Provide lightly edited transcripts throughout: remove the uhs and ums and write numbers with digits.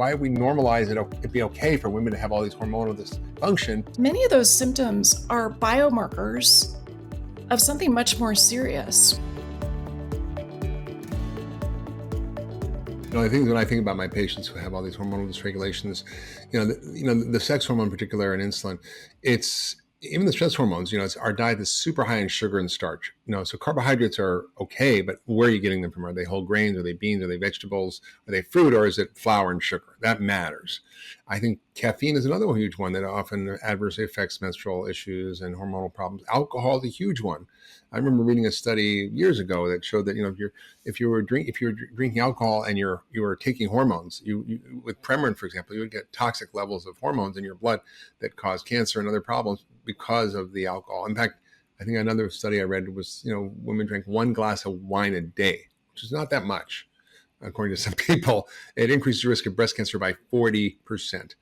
Why we normalize it'd be okay for women to have all these hormonal dysfunction? Many of those symptoms are biomarkers of something much more serious. The things when I think about my patients who have all these hormonal dysregulations, the sex hormone in particular and insulin, it's even the stress hormones, it's our diet is super high in sugar and starch. So carbohydrates are okay, but where are you getting them from? Are they whole grains? Are they beans? Are they vegetables? Are they fruit? Or is it flour and sugar? That matters. I think caffeine is another huge one that often adversely affects menstrual issues and hormonal problems. Alcohol is a huge one. I remember reading a study years ago that showed that if you were drinking alcohol and you were taking hormones, you with Premarin, for example, you would get toxic levels of hormones in your blood that cause cancer and other problems because of the alcohol. In fact, I think another study I read was women drank 1 glass of wine a day, which is not that much. According to some people, it increased the risk of breast cancer by 40%.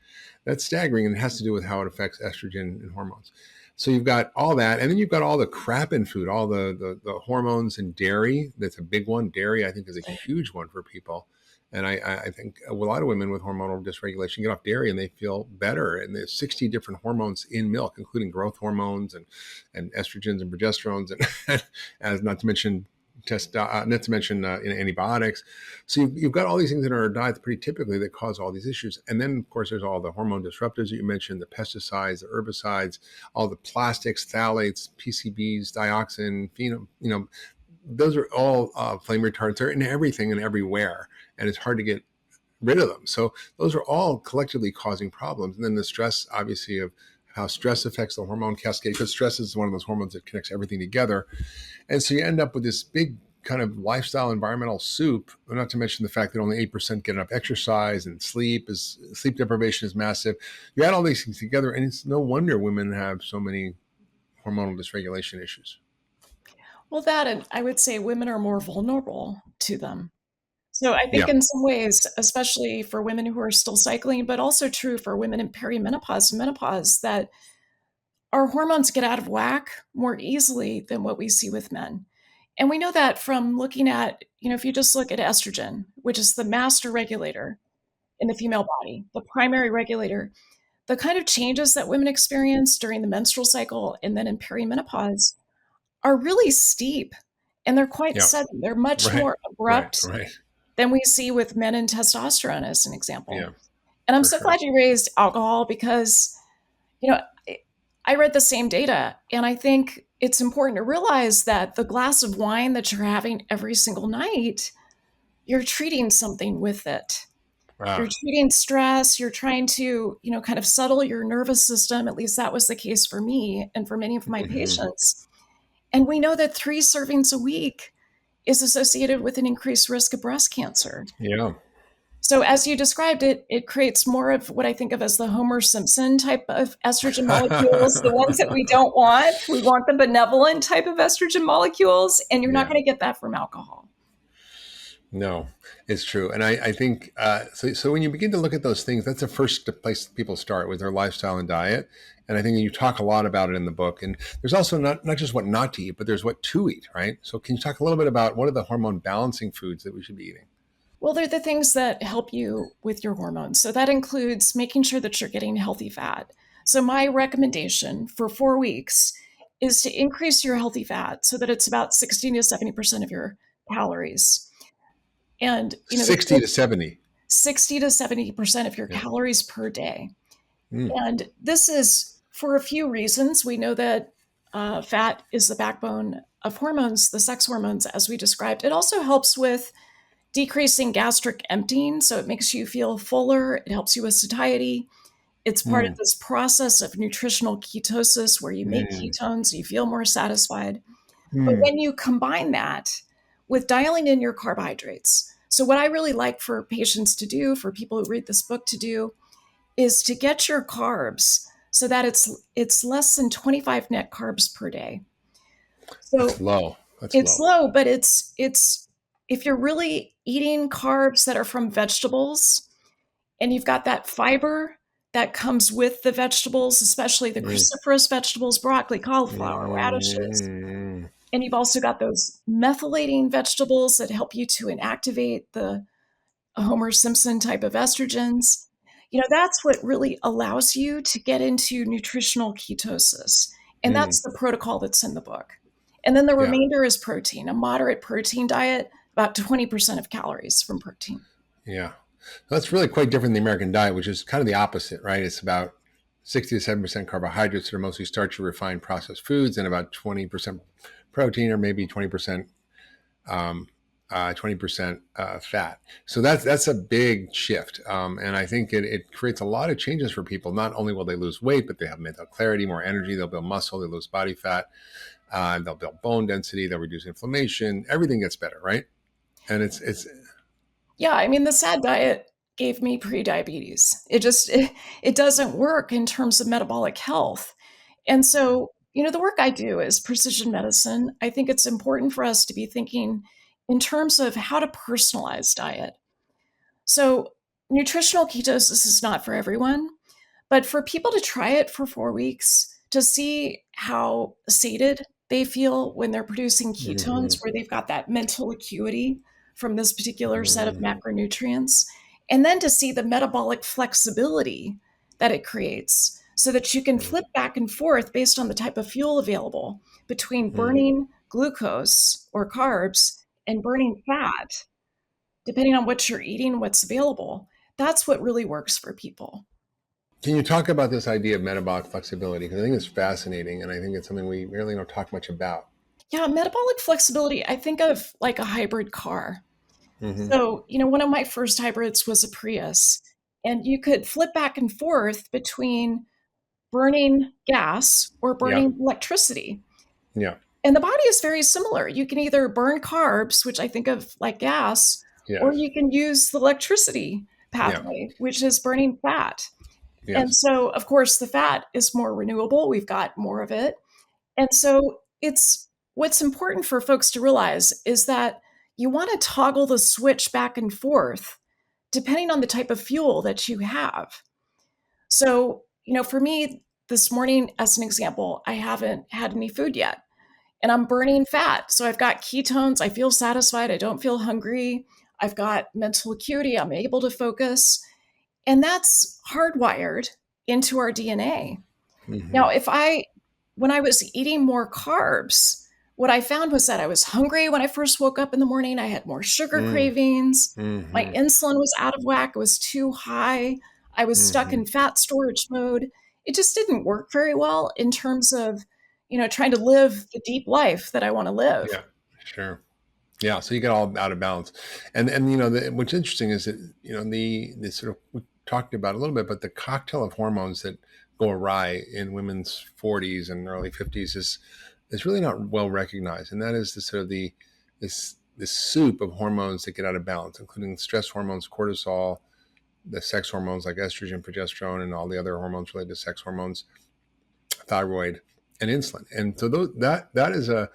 That's staggering, and it has to do with how it affects estrogen and hormones. So you've got all that, and then you've got all the crap in food, all the hormones in dairy. That's a big one. Dairy, I think, is a huge one for people. And I think a lot of women with hormonal dysregulation get off dairy and they feel better. And there's 60 different hormones in milk, including growth hormones and estrogens and progesterones, and as not to mention antibiotics. So you've got all these things in our diets pretty typically that cause all these issues. And then, of course, there's all the hormone disruptors that you mentioned, the pesticides, the herbicides, all the plastics, phthalates, PCBs, dioxin, phenol, those are all flame retardants. They're in everything and everywhere, and it's hard to get rid of them. So those are all collectively causing problems. And then the stress, obviously, of how stress affects the hormone cascade, because stress is one of those hormones that connects everything together. And so you end up with this big kind of lifestyle environmental soup, not to mention the fact that only 8% get enough exercise, and sleep deprivation is massive. You add all these things together, and it's no wonder women have so many hormonal dysregulation issues. Well, that, and I would say women are more vulnerable to them. So I think in some ways, especially for women who are still cycling, but also true for women in perimenopause and menopause, that our hormones get out of whack more easily than what we see with men. And we know that from looking at, if you just look at estrogen, which is the master regulator in the female body, the primary regulator, the kind of changes that women experience during the menstrual cycle and then in perimenopause are really steep, and they're quite sudden. They're much more abrupt than we see with men in testosterone, as an example. Yeah, and I'm so glad you raised alcohol, because, I read the same data, and I think it's important to realize that the glass of wine that you're having every single night, you're treating something with it. You're treating stress. You're trying to, kind of settle your nervous system. At least that was the case for me and for many of my patients. And we know that 3 servings a week is associated with an increased risk of breast cancer. Yeah. So as you described it, it creates more of what I think of as the Homer Simpson type of estrogen molecules, the ones that we don't want. We want the benevolent type of estrogen molecules, and you're not going to get that from alcohol. No, it's true. And I think, so when you begin to look at those things, that's the first place people start with their lifestyle and diet. And I think you talk a lot about it in the book. And there's also not just what not to eat, but there's what to eat, right? So can you talk a little bit about what are the hormone balancing foods that we should be eating? Well, they're the things that help you with your hormones. So that includes making sure that you're getting healthy fat. So my recommendation for 4 weeks is to increase your healthy fat so that it's about 60 to 70% of your calories. And 60 to 70% of your calories per day. And this is for a few reasons. We know that fat is the backbone of hormones, the sex hormones, as we described. It also helps with decreasing gastric emptying. So it makes you feel fuller. It helps you with satiety. It's part of this process of nutritional ketosis where you make ketones, you feel more satisfied. But when you combine that with dialing in your carbohydrates, so what I really like for patients to do, for people who read this book to do, is to get your carbs so that it's less than 25 net carbs per day. So that's low. It's low, but it's if you're really eating carbs that are from vegetables, and you've got that fiber that comes with the vegetables, especially the cruciferous vegetables, broccoli, cauliflower, radishes. And you've also got those methylating vegetables that help you to inactivate the Homer Simpson type of estrogens. That's what really allows you to get into nutritional ketosis. And Mm, that's the protocol that's in the book. And then the yeah. remainder is protein, a moderate protein diet, about 20% of calories from protein. Yeah. That's really quite different than the American diet, which is kind of the opposite, right? It's about 60 to 7% carbohydrates that are mostly starchy refined processed foods and about 20% protein or maybe 20% 20% fat. So that's a big shift. And I think it creates a lot of changes for people. Not only will they lose weight, but they have mental clarity, more energy, they'll build muscle, they lose body fat, they'll build bone density, they'll reduce inflammation, everything gets better, right? And it's Yeah, I mean, the SAD diet gave me prediabetes. It doesn't work in terms of metabolic health. And so, the work I do is precision medicine. I think it's important for us to be thinking in terms of how to personalize diet. So, nutritional ketosis is not for everyone, but for people to try it for 4 weeks to see how sated they feel when they're producing ketones, Mhm, where they've got that mental acuity from this particular set of mhm, macronutrients, and then to see the metabolic flexibility that it creates so that you can flip back and forth based on the type of fuel available between mhm. burning glucose or carbs and burning fat, depending on what you're eating, what's available. That's what really works for people. Can you talk about this idea of metabolic flexibility? Because I think it's fascinating, and I think it's something we really don't talk much about. Yeah, metabolic flexibility, I think of like a hybrid car. Hmm. So, one of my first hybrids was a Prius, and you could flip back and forth between burning gas or Yeah, burning electricity. yeah, And the body is very similar. You can either burn carbs, which I think of like gas, or yes, you can use the electricity yeah, pathway, which is burning fat. And yes. so, of course, the fat is more renewable. We've got more of it. And so it's what's important for folks to realize is that you want to toggle the switch back and forth depending on the type of fuel that you have. So, for me, this morning, as an example, I haven't had any food yet and I'm burning fat. So I've got ketones. I feel satisfied. I don't feel hungry. I've got mental acuity. I'm able to focus. And that's hardwired into our DNA. Hmm. Now, when I was eating more carbs, what I found was that I was hungry when I first woke up in the morning. I had more sugar Mm, cravings. My hmm, insulin was out of whack. It was too high. I was stuck hmm. in fat storage mode. It just didn't work very well in terms of, trying to live the deep life that I want to live. Yeah, sure. Yeah, so you get all out of balance, and what's interesting is that the sort of we talked about a little bit, but the cocktail of hormones that go awry in women's 40s and early 50s is really not well recognized, and that is the sort of this soup of hormones that get out of balance, including stress hormones, cortisol, the sex hormones like estrogen, progesterone, and all the other hormones related to sex hormones, thyroid, and insulin. And so that is a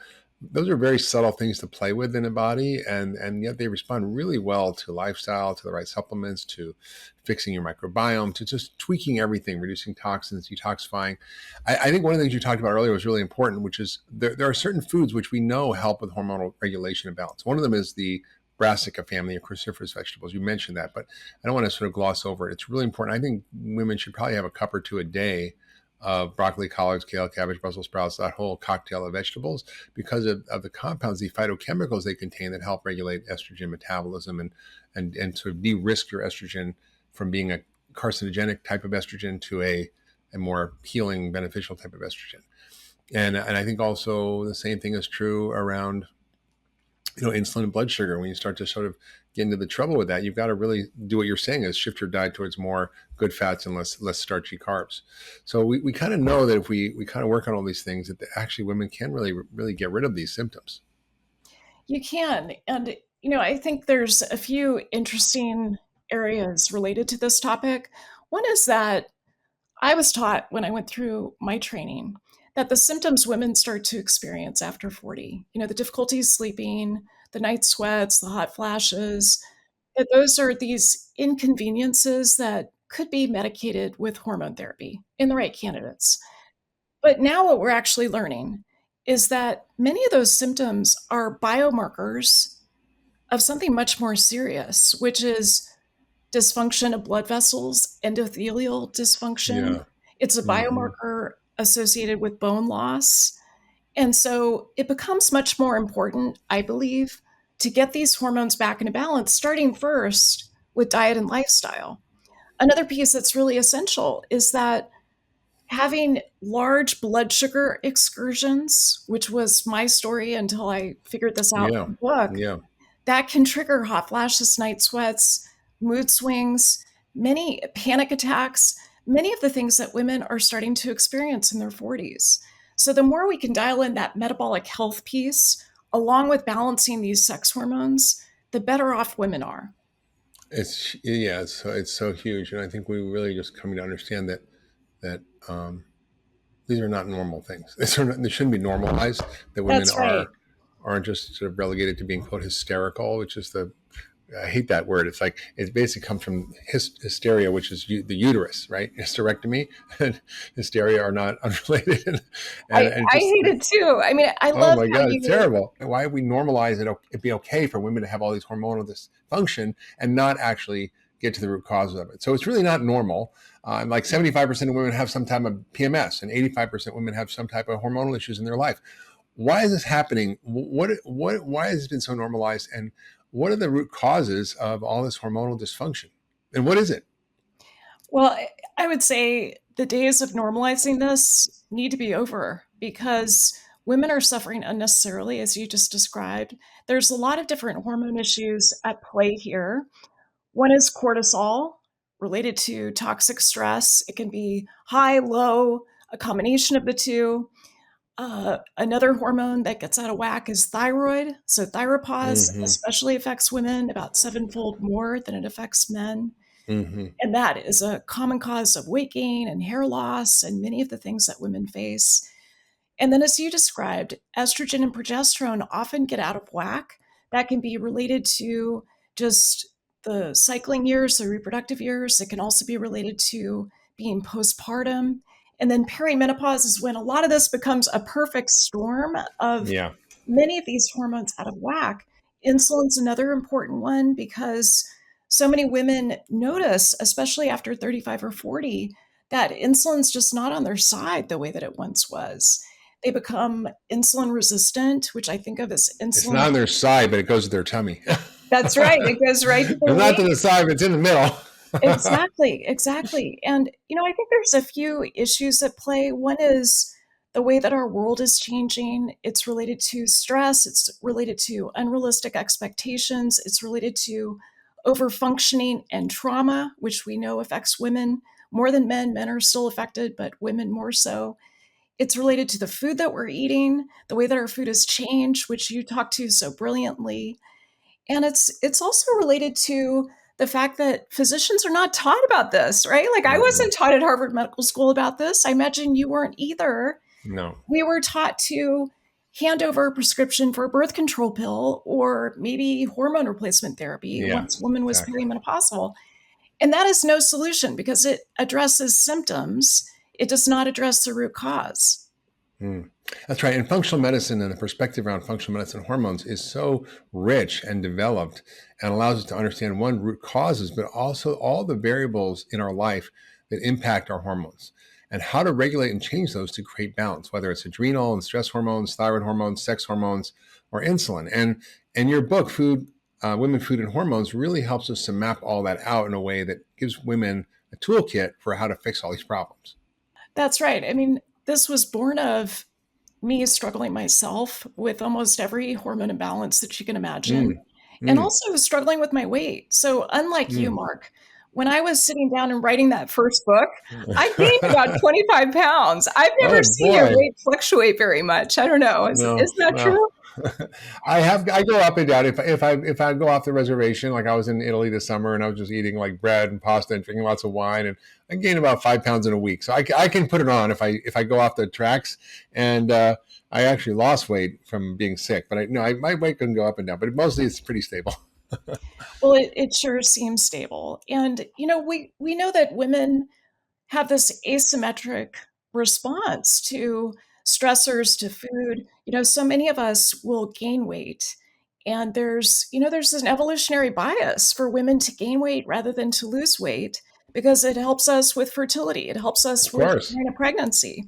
those are very subtle things to play with in a body, and yet they respond really well to lifestyle, to the right supplements, to fixing your microbiome, to just tweaking everything, reducing toxins, detoxifying. I think one of the things you talked about earlier was really important, which is there are certain foods which we know help with hormonal regulation and balance. One of them is the brassica family of cruciferous vegetables. You mentioned that, but I don't want to sort of gloss over it. It's really important. I think women should probably have a cup or two a day of broccoli, collards, kale, cabbage, Brussels sprouts, that whole cocktail of vegetables, because of the compounds, the phytochemicals they contain that help regulate estrogen metabolism and sort of de-risk your estrogen from being a carcinogenic type of estrogen to a more healing, beneficial type of estrogen. And I think also the same thing is true around insulin and blood sugar. When you start to sort of get into the trouble with that, you've got to really do what you're saying is shift your diet towards more good fats and less starchy carbs. So we kind of know that if we kind of work on all these things, that actually women can really get rid of these symptoms. You can. And, I think there's a few interesting areas related to this topic. One is that I was taught when I went through my training that the symptoms women start to experience after 40, the difficulties sleeping, the night sweats, the hot flashes, that those are these inconveniences that could be medicated with hormone therapy in the right candidates. But now what we're actually learning is that many of those symptoms are biomarkers of something much more serious, which is dysfunction of blood vessels, endothelial dysfunction. Yeah. It's a Hmm. biomarker associated with bone loss. And so it becomes much more important, I believe, to get these hormones back into balance, starting first with diet and lifestyle. Another piece that's really essential is that having large blood sugar excursions, which was my story until I figured this out Yeah. in the book, Yeah. that can trigger hot flashes, night sweats, mood swings, many panic attacks, many of the things that women are starting to experience in their 40s. So, the more we can dial in that metabolic health piece, along with balancing these sex hormones, the better off women are. It's so huge, and I think we really just coming to understand that these are not normal things. They shouldn't be normalized. That women That's right. aren't just sort of relegated to being quote hysterical, which is the I hate that word. It's like it basically comes from hysteria, which is the uterus, right? Hysterectomy and hysteria are not unrelated, and I just hate it too. I mean, I oh love my how god, it's you, terrible. Why we normalize it? It'd be okay for women to have all these hormonal dysfunction and not actually get to the root causes of it. So it's really not normal. Like 75% of women have some type of PMS, and 85% of women have some type of hormonal issues in their life. Why is this happening? Why has it been so normalized? And what are the root causes of all this hormonal dysfunction? And what is it? well, I would say the days of normalizing this need to be over because women are suffering unnecessarily, as you just described. There's a lot of different hormone issues at play here. One is cortisol related to toxic stress. It can be high, low, a combination of the two. Another hormone that gets out of whack is thyroid. So, thyropause Mm-hmm. especially affects women about sevenfold more than it affects men. Mm-hmm. And that is a common cause of weight gain and hair loss and many of the things that women face. And then, as you described, estrogen and progesterone often get out of whack. That can be related to just the cycling years, the reproductive years. It can also be related to being postpartum. And then perimenopause is when a lot of this becomes a perfect storm of Yeah. many of these hormones out of whack. Insulin's another important one because so many women notice, especially after 35 or 40, that insulin's just not on their side the way that it once was. They become insulin resistant, which I think of as It's insulin. not on their side, but it goes to their tummy. That's right. It goes right to their It's not to the waist. side, but it's in the middle. Exactly, exactly. And, I think there's a few issues at play. One is the way that our world is changing. It's related to stress, it's related to unrealistic expectations, it's related to overfunctioning and trauma, which we know affects women more than men. Men are still affected, but women more so. It's related to the food that we're eating, the way that our food has changed, which you talked to so brilliantly. And it's also related to the fact that physicians are not taught about this, right? Like I Mm-mm. wasn't taught at Harvard Medical School about this. I imagine you weren't either. No. We were taught to hand over a prescription for a birth control pill or maybe hormone replacement therapy Yeah. once a woman was Exactly. perimenopausal. And that is no solution because it addresses symptoms. It does not address the root cause. Mm. That's right. And functional medicine and the perspective around functional medicine and hormones is so rich and developed and allows us to understand one root causes, but also all the variables in our life that impact our hormones and how to regulate and change those to create balance, whether it's adrenal and stress hormones, thyroid hormones, sex hormones, or insulin. And your book, Women, Food, and Hormones, really helps us to map all that out in a way that gives women a toolkit for how to fix all these problems. That's right. I mean, this was born of me struggling myself with almost every hormone imbalance that you can imagine, Mm, and mm, also struggling with my weight. So, unlike you, mm. Mark, when I was sitting down and writing that first book, I gained about 25 pounds. I've never Oh seen your boy. weight fluctuate very much. I don't know. No, Is that no. true? I go up and down. If I go off the reservation, like I was in Italy this summer and I was just eating like bread and pasta and drinking lots of wine, and I gained about 5 pounds in a week. So I can put it on if I go off the tracks, and I actually lost weight from being sick. But my weight can go up and down, but mostly it's pretty stable. Well, it sure seems stable. And, we know that women have this asymmetric response to stressors, to food. So many of us will gain weight And there's an evolutionary bias for women to gain weight rather than to lose weight because it helps us with fertility. It helps us Of with course. during a pregnancy.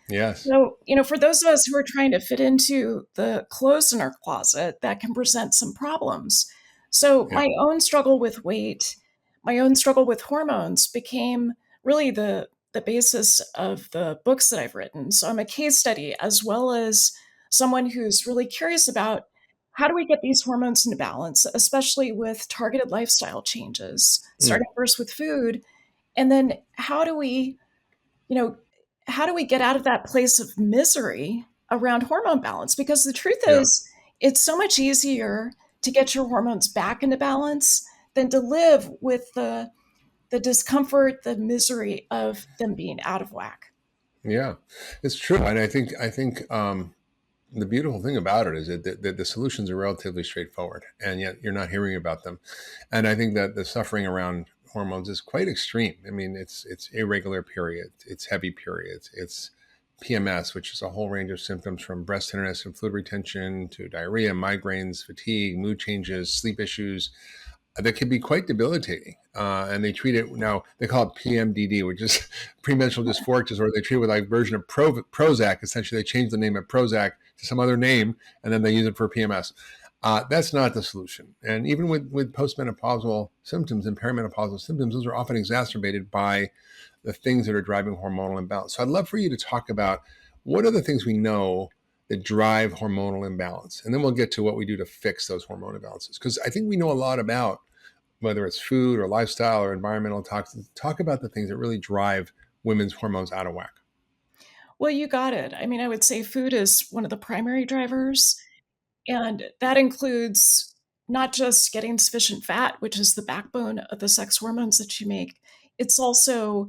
Yes. So, for those of us who are trying to fit into the clothes in our closet, that can present some problems. So, Yeah. my own struggle with weight, my own struggle with hormones became really the basis of the books that I've written. So, I'm a case study as well as someone who's really curious about how do we get these hormones into balance, especially with targeted lifestyle changes, Mm. starting first with food, and then you know, how do we get out of that place of misery around hormone balance? Because the truth Yeah. is, it's so much easier to get your hormones back into balance than to live with the discomfort, the misery of them being out of whack. Yeah. It's true. And I think the beautiful thing about it is that the solutions are relatively straightforward, and yet you're not hearing about them. And I think that the suffering around hormones is quite extreme. I mean, it's irregular periods, it's heavy periods, it's PMS, which is a whole range of symptoms from breast tenderness and fluid retention to diarrhea, migraines, fatigue, mood changes, sleep issues that can be quite debilitating. And they treat it now, they call it PMDD, which is premenstrual dysphoric disorder. They treat it with like version of Prozac. Essentially, they change the name of Prozac to some other name, and then they use it for PMS. That's not the solution. And even with postmenopausal symptoms and perimenopausal symptoms, those are often exacerbated by the things that are driving hormonal imbalance. So I'd love for you to talk about what are the things we know that drive hormonal imbalance. And then we'll get to what we do to fix those hormone imbalances. Because I think we know a lot about whether it's food or lifestyle or environmental toxins. Talk about the things that really drive women's hormones out of whack. Well, you got it. I mean, I would say food is one of the primary drivers, and that includes not just getting sufficient fat, which is the backbone of the sex hormones that you make, it's also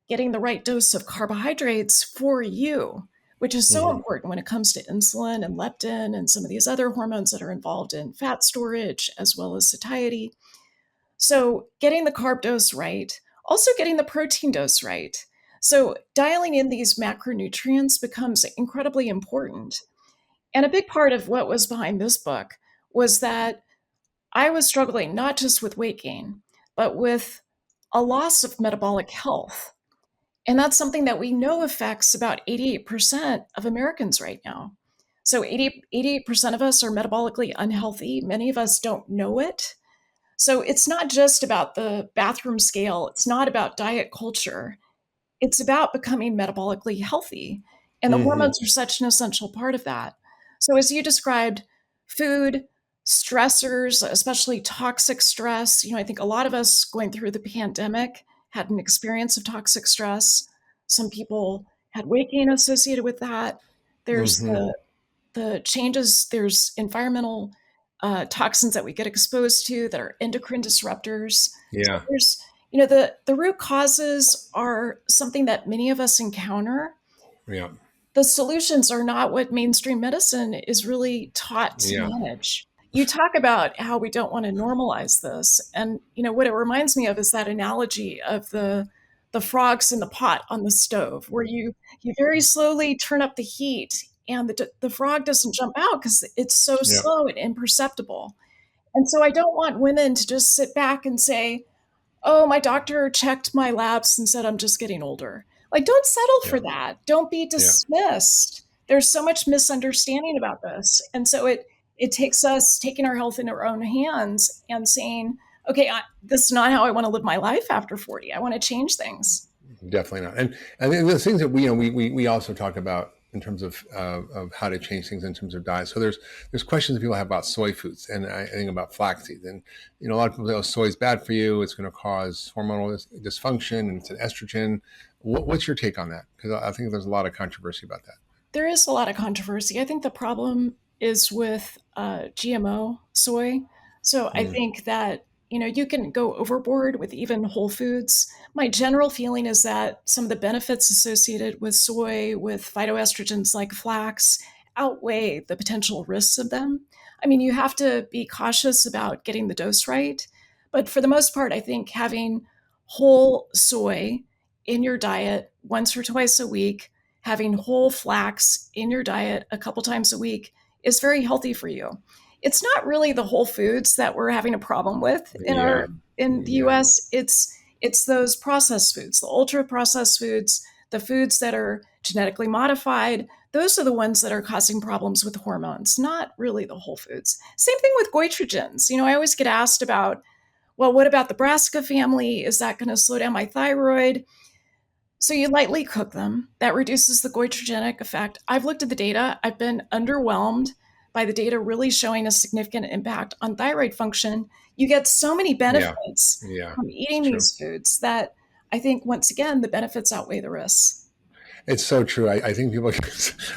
getting the right dose of carbohydrates for you, which is so Mm-hmm. important when it comes to insulin and leptin and some of these other hormones that are involved in fat storage as well as satiety. So, getting the carb dose right, also getting the protein dose right. So, dialing in these macronutrients becomes incredibly important. And a big part of what was behind this book was that I was struggling not just with weight gain, but with a loss of metabolic health. And that's something that we know affects about 88% of Americans right now. So 88% of us are metabolically unhealthy. Many of us don't know it. So it's not just about the bathroom scale, it's not about diet culture. It's about becoming metabolically healthy. And the Mm-hmm. hormones are such an essential part of that. So, as you described, food, stressors, especially toxic stress, I think a lot of us going through the pandemic had an experience of toxic stress. Some people had weight gain associated with that. There's Mm-hmm. the changes, there's environmental toxins that we get exposed to that are endocrine disruptors. So Yeah. the root causes are something that many of us encounter. Yeah. The solutions are not what mainstream medicine is really taught to Yeah. manage. You talk about how we don't want to normalize this, and what it reminds me of is that analogy of the frogs in the pot on the stove, where you very slowly turn up the heat, and the frog doesn't jump out because it's so Yeah. slow and imperceptible. And so I don't want women to just sit back and say, oh, my doctor checked my labs and said I'm just getting older. Like, don't settle Yeah. for that. Don't be Yeah. dismissed. There's so much misunderstanding about this. And so it takes us taking our health in our own hands and saying, okay, this is not how I want to live my life after 40. I want to change things. Definitely not. And then the things that we also talk about in terms of how to change things in terms of diet. So there's questions that people have about soy foods, and I think about flax seeds. And a lot of people say, "Oh, soy is bad for you. It's going to cause hormonal dysfunction, and it's an estrogen." What's your take on that? Because I think there's a lot of controversy about that. There is a lot of controversy. I think the problem is with GMO soy. So I Mm, think that you can go overboard with even whole foods. My general feeling is that some of the benefits associated with soy, with phytoestrogens like flax, outweigh the potential risks of them. I mean, you have to be cautious about getting the dose right, but for the most part, I think having whole soy in your diet once or twice a week, having whole flax in your diet a couple times a week is very healthy for you. it's not really the whole foods that we're having a problem with Yeah. in the Yeah. US. It's those processed foods, the ultra processed foods, the foods that are genetically modified. Those are the ones that are causing problems with hormones, not really the whole foods. Same thing with goitrogens. I always get asked about, well, what about the brassica family? Is that going to slow down my thyroid? So you lightly cook them. That reduces the goitrogenic effect. I've looked at the data. I've been underwhelmed by the data really showing a significant impact on thyroid function. You get so many Yeah. benefits Yeah. from It's eating true. these foods that I think, once again, the benefits outweigh the risks. It's so true. I think people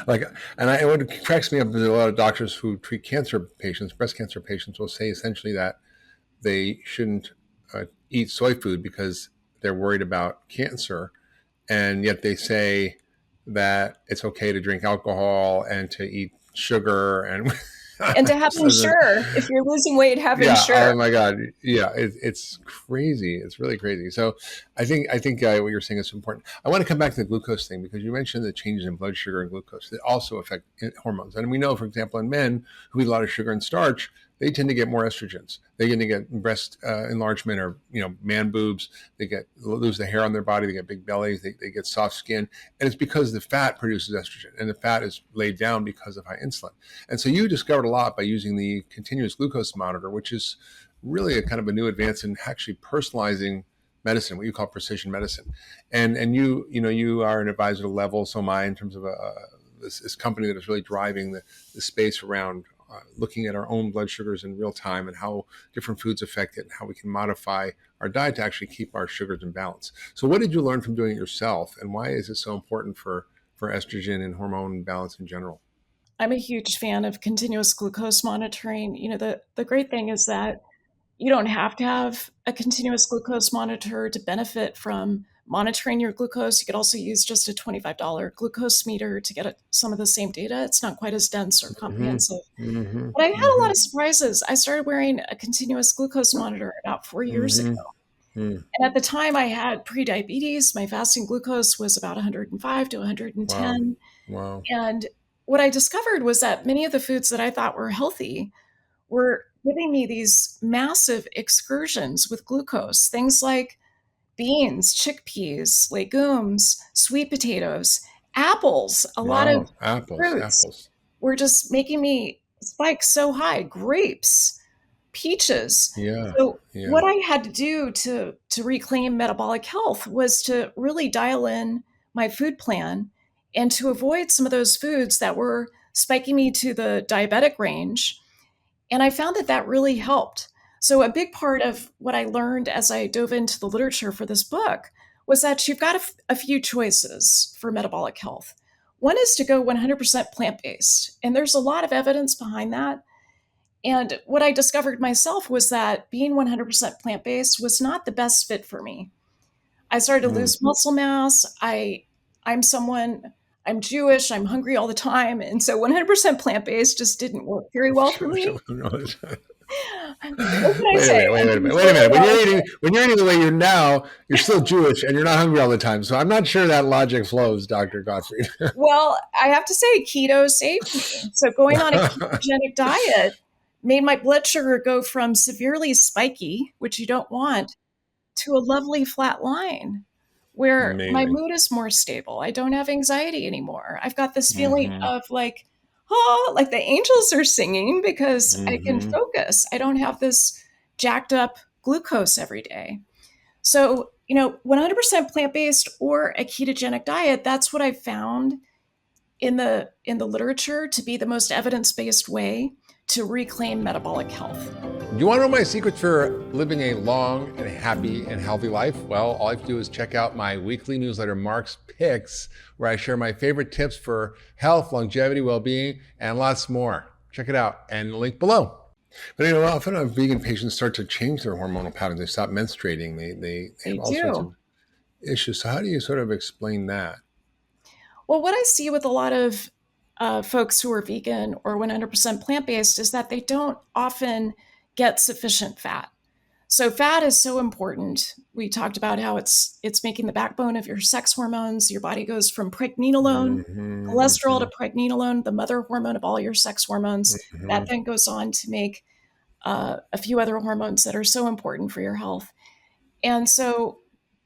like, and what cracks me up is a lot of doctors who treat cancer patients, breast cancer patients, will say essentially that they shouldn't eat soy food because they're worried about cancer, and yet they say that it's okay to drink alcohol and to eat sugar and And to have just doesn't. Ensure, if you're losing weight, have Yeah. Ensure. Oh my God. Yeah. It's crazy. It's really crazy. So I think what you're saying is important. I want to come back to the glucose thing because you mentioned the changes in blood sugar and glucose that also affect hormones. And we know, for example, in men who eat a lot of sugar and starch, they tend to get more estrogens. They tend to get breast enlargement or, man boobs. They lose the hair on their body. They get big bellies. They get soft skin. And it's because the fat produces estrogen and the fat is laid down because of high insulin. And so you discovered a lot by using the continuous glucose monitor, which is really a kind of a new advance in actually personalizing medicine, what you call precision medicine. And you are an advisor to Level, so am I, in terms of this company that is really driving the space around looking at our own blood sugars in real time and how different foods affect it and how we can modify our diet to actually keep our sugars in balance. So what did you learn from doing it yourself, and why is it so important for estrogen and hormone balance in general? I'm a huge fan of continuous glucose monitoring. The great thing is that you don't have to have a continuous glucose monitor to benefit from monitoring your glucose. You could also use just a $25 glucose meter to get some of the same data. It's not quite as dense or Mm-hmm. comprehensive. Mm-hmm. But I had a Mm-hmm. lot of surprises. I started wearing a continuous glucose monitor about 4 years ago. Mm-hmm. And at the time, I had prediabetes. My fasting glucose was about 105 to Wow. 110. Wow. And what I discovered was that many of the foods that I thought were healthy were giving me these massive excursions with glucose. Things like beans, chickpeas, legumes, sweet potatoes, apples, a lot of Wow. Apples. fruits Apples. were just making me spike so high. Grapes, peaches. Yeah. So Yeah. what I had to do to reclaim metabolic health was to really dial in my food plan and to avoid some of those foods that were spiking me to the diabetic range. And I found that that really helped. So, a big part of what I learned as I dove into the literature for this book was that you've got a few choices for metabolic health. One is to go 100% plant based, and there's a lot of evidence behind that. And what I discovered myself was that being 100% plant based was not the best fit for me. I started to Mm. lose muscle mass. I'm someone, I'm Jewish, I'm hungry all the time. And so 100% plant based just didn't work very well for me. What can I Wait a say? minute. Wait I'm a being minute. Wait a totally minute. honest. When you're eating the way you're now, you're still Jewish and you're not hungry all the time. So I'm not sure that logic flows, Dr. Gottfried. Well, I have to say, keto saved me. So going on a ketogenic diet made my blood sugar go from severely spiky, which you don't want, to a lovely flat line where my Amazing. mood is more stable. I don't have anxiety anymore. I've got this feeling Mm-hmm. of like, oh, like the angels are singing because I can Mm-hmm. focus. I don't have this jacked up glucose every day. So, 100% plant-based or a ketogenic diet, that's what I found in the literature to be the most evidence-based way to reclaim metabolic health. Do you want to know my secrets for living a long and happy and healthy life? Well, all you have to do is check out my weekly newsletter, Mark's Picks, where I share my favorite tips for health, longevity, well-being, and lots more. Check it out and link below. But often vegan patients start to change their hormonal patterns. They stop menstruating. They They have all sorts do. of issues. So how do you sort of explain that? Well, what I see with a lot of folks who are vegan or 100% plant based is that they don't often get sufficient fat. So fat is so important. We talked about how it's making the backbone of your sex hormones. Your body goes from pregnenolone, cholesterol to pregnenolone, the mother hormone of all your sex hormones. That then goes on to make a few other hormones that are so important for your health. And so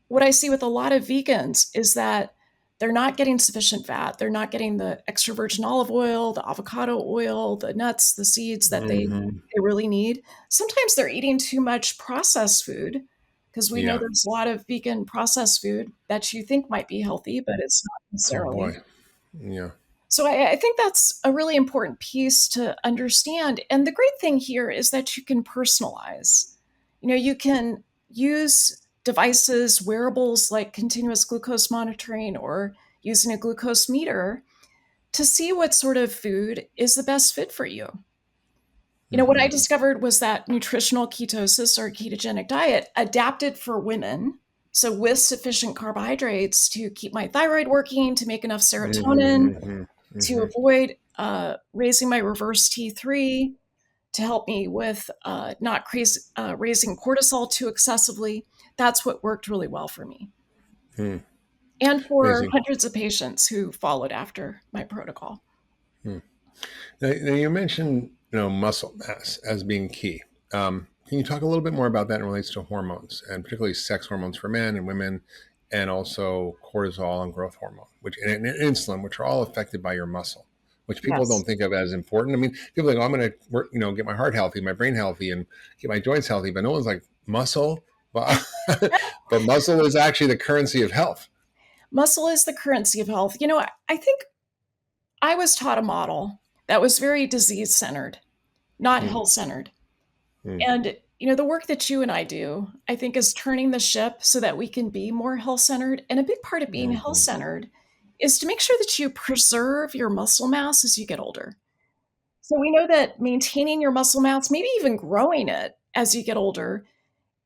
what I see with a lot of vegans is that they're not getting sufficient fat. They're not getting the extra virgin olive oil, the avocado oil, the nuts, the seeds that they really need. Sometimes they're eating too much processed food because we know Yeah. there's a lot of vegan processed food that you think might be healthy, but it's not Oh necessarily. boy. Yeah. So I think that's a really important piece to understand. And the great thing here is that you can personalize. You can use devices, wearables like continuous glucose monitoring or using a glucose meter to see what sort of food is the best fit for you. What I discovered was that nutritional ketosis or ketogenic diet adapted for women. So, with sufficient carbohydrates to keep my thyroid working, to make enough serotonin, to avoid raising my reverse T3, to help me with not raising cortisol too excessively. That's what worked really well for me. And for Amazing. hundreds of patients who followed after my protocol. Now you mentioned, muscle mass as being key. Can you talk a little bit more about that in relates to hormones, and particularly sex hormones for men and women, and also cortisol and growth hormone, and insulin, which are all affected by your muscle, which people Yes. don't think of as important. I mean, people think, oh, I'm going to work, get my heart healthy, my brain healthy, and get my joints healthy, but no one's like muscle. Well, but muscle is actually the currency of health. Muscle is the currency of health. I think I was taught a model that was very disease centered, not Mm, health centered. mm, And, the work that you and I do, I think, is turning the ship so that we can be more health centered. And a big part of being health mhm, centered is to make sure that you preserve your muscle mass as you get older. So we know that maintaining your muscle mass, maybe even growing it as you get older,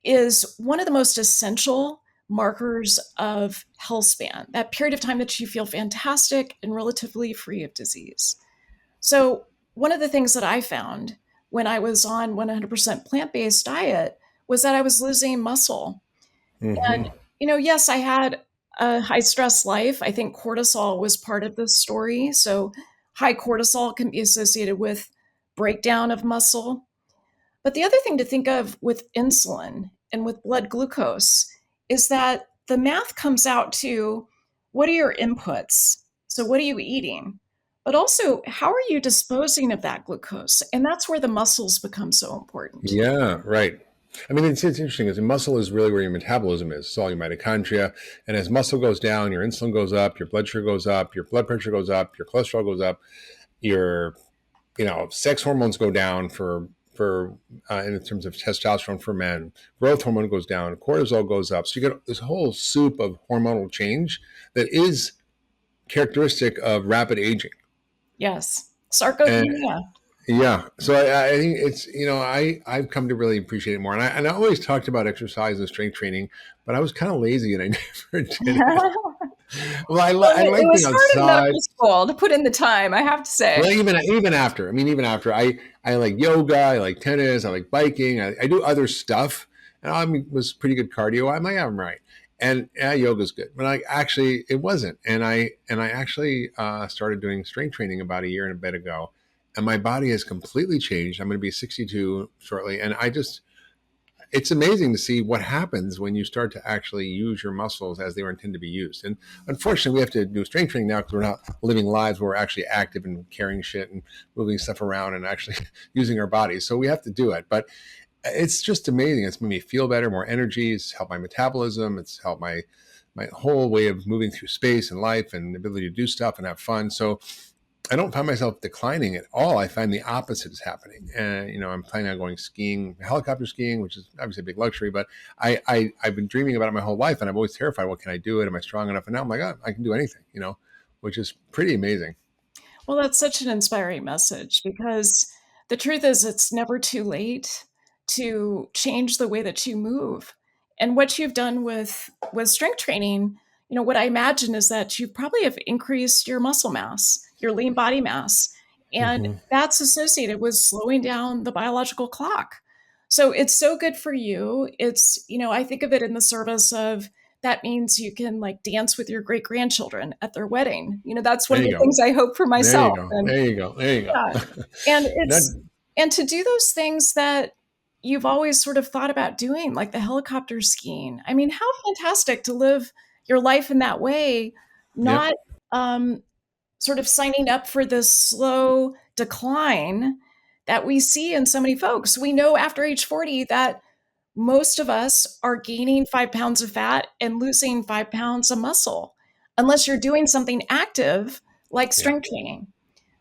is one of the most essential markers of health span, that period of time that you feel fantastic and relatively free of disease. So, one of the things that I found when I was on 100% plant based diet was that I was losing muscle. And, mhm. yes, I had a high stress life. I think cortisol was part of the story. So, high cortisol can be associated with breakdown of muscle. But the other thing to think of with insulin and with blood glucose is that the math comes out to what are your inputs? So, what are you eating? But also, how are you disposing of that glucose? And that's where the muscles become so important. Yeah, right. I mean, it's interesting because muscle is really where your metabolism is. It's all your mitochondria. And as muscle goes down, your insulin goes up, your blood sugar goes up, your blood pressure goes up, your cholesterol goes up, your, sex hormones go down for in terms of testosterone for men, growth hormone goes down, cortisol goes up. So you get this whole soup of hormonal change that is characteristic of rapid aging. Yes. And Sarcopenia. yeah, so I think it's I've come to really appreciate it more, and I always talked about exercise and strength training, but I was kind of lazy and I never did it. Well, Well, I it like being was hard in outside. medical school to put in the time, I have to say. Well, even after, I mean, even after, I like yoga, I like tennis, I like biking, I do other stuff, and was pretty good cardio. I might have them right, and yeah, yoga's good, but I actually it wasn't, and I actually started doing strength training about a year and a bit ago, and my body has completely changed. I'm going to be 62 shortly, and it's amazing to see what happens when you start to actually use your muscles as they were intended to be used. And unfortunately, we have to do strength training now because we're not living lives where we're actually active and carrying shit and moving stuff around and actually using our bodies. So we have to do it. But it's just amazing. It's made me feel better, more energy. It's helped my metabolism. It's helped my whole way of moving through space and life and the ability to do stuff and have fun. So I don't find myself declining at all. I find the opposite is happening. And, I'm planning on going skiing, helicopter skiing, which is obviously a big luxury, but I've been dreaming about it my whole life. And I'm always terrified. What can I do? It? Am I strong enough? And now I'm like, oh, I can do anything, which is pretty amazing. Well, that's such an inspiring message because the truth is, it's never too late to change the way that you move. And what you've done with strength training, what I imagine is that you probably have increased your muscle mass, your lean body mass, and Mm-hmm. that's associated with slowing down the biological clock. So it's so good for you. It's, I think of it in the service of that means you can like dance with your great grandchildren at their wedding. That's one There of you the go. things I hope for There you myself. go. And There you go. There you yeah, go. and That, to do those things that you've always sort of thought about doing, like the helicopter skiing. I mean, how fantastic to live your life in that way, yep. not sort of signing up for this slow decline that we see in so many folks. We know after age 40 that most of us are gaining 5 pounds of fat and losing 5 pounds of muscle, unless you're doing something active like Yeah. strength training.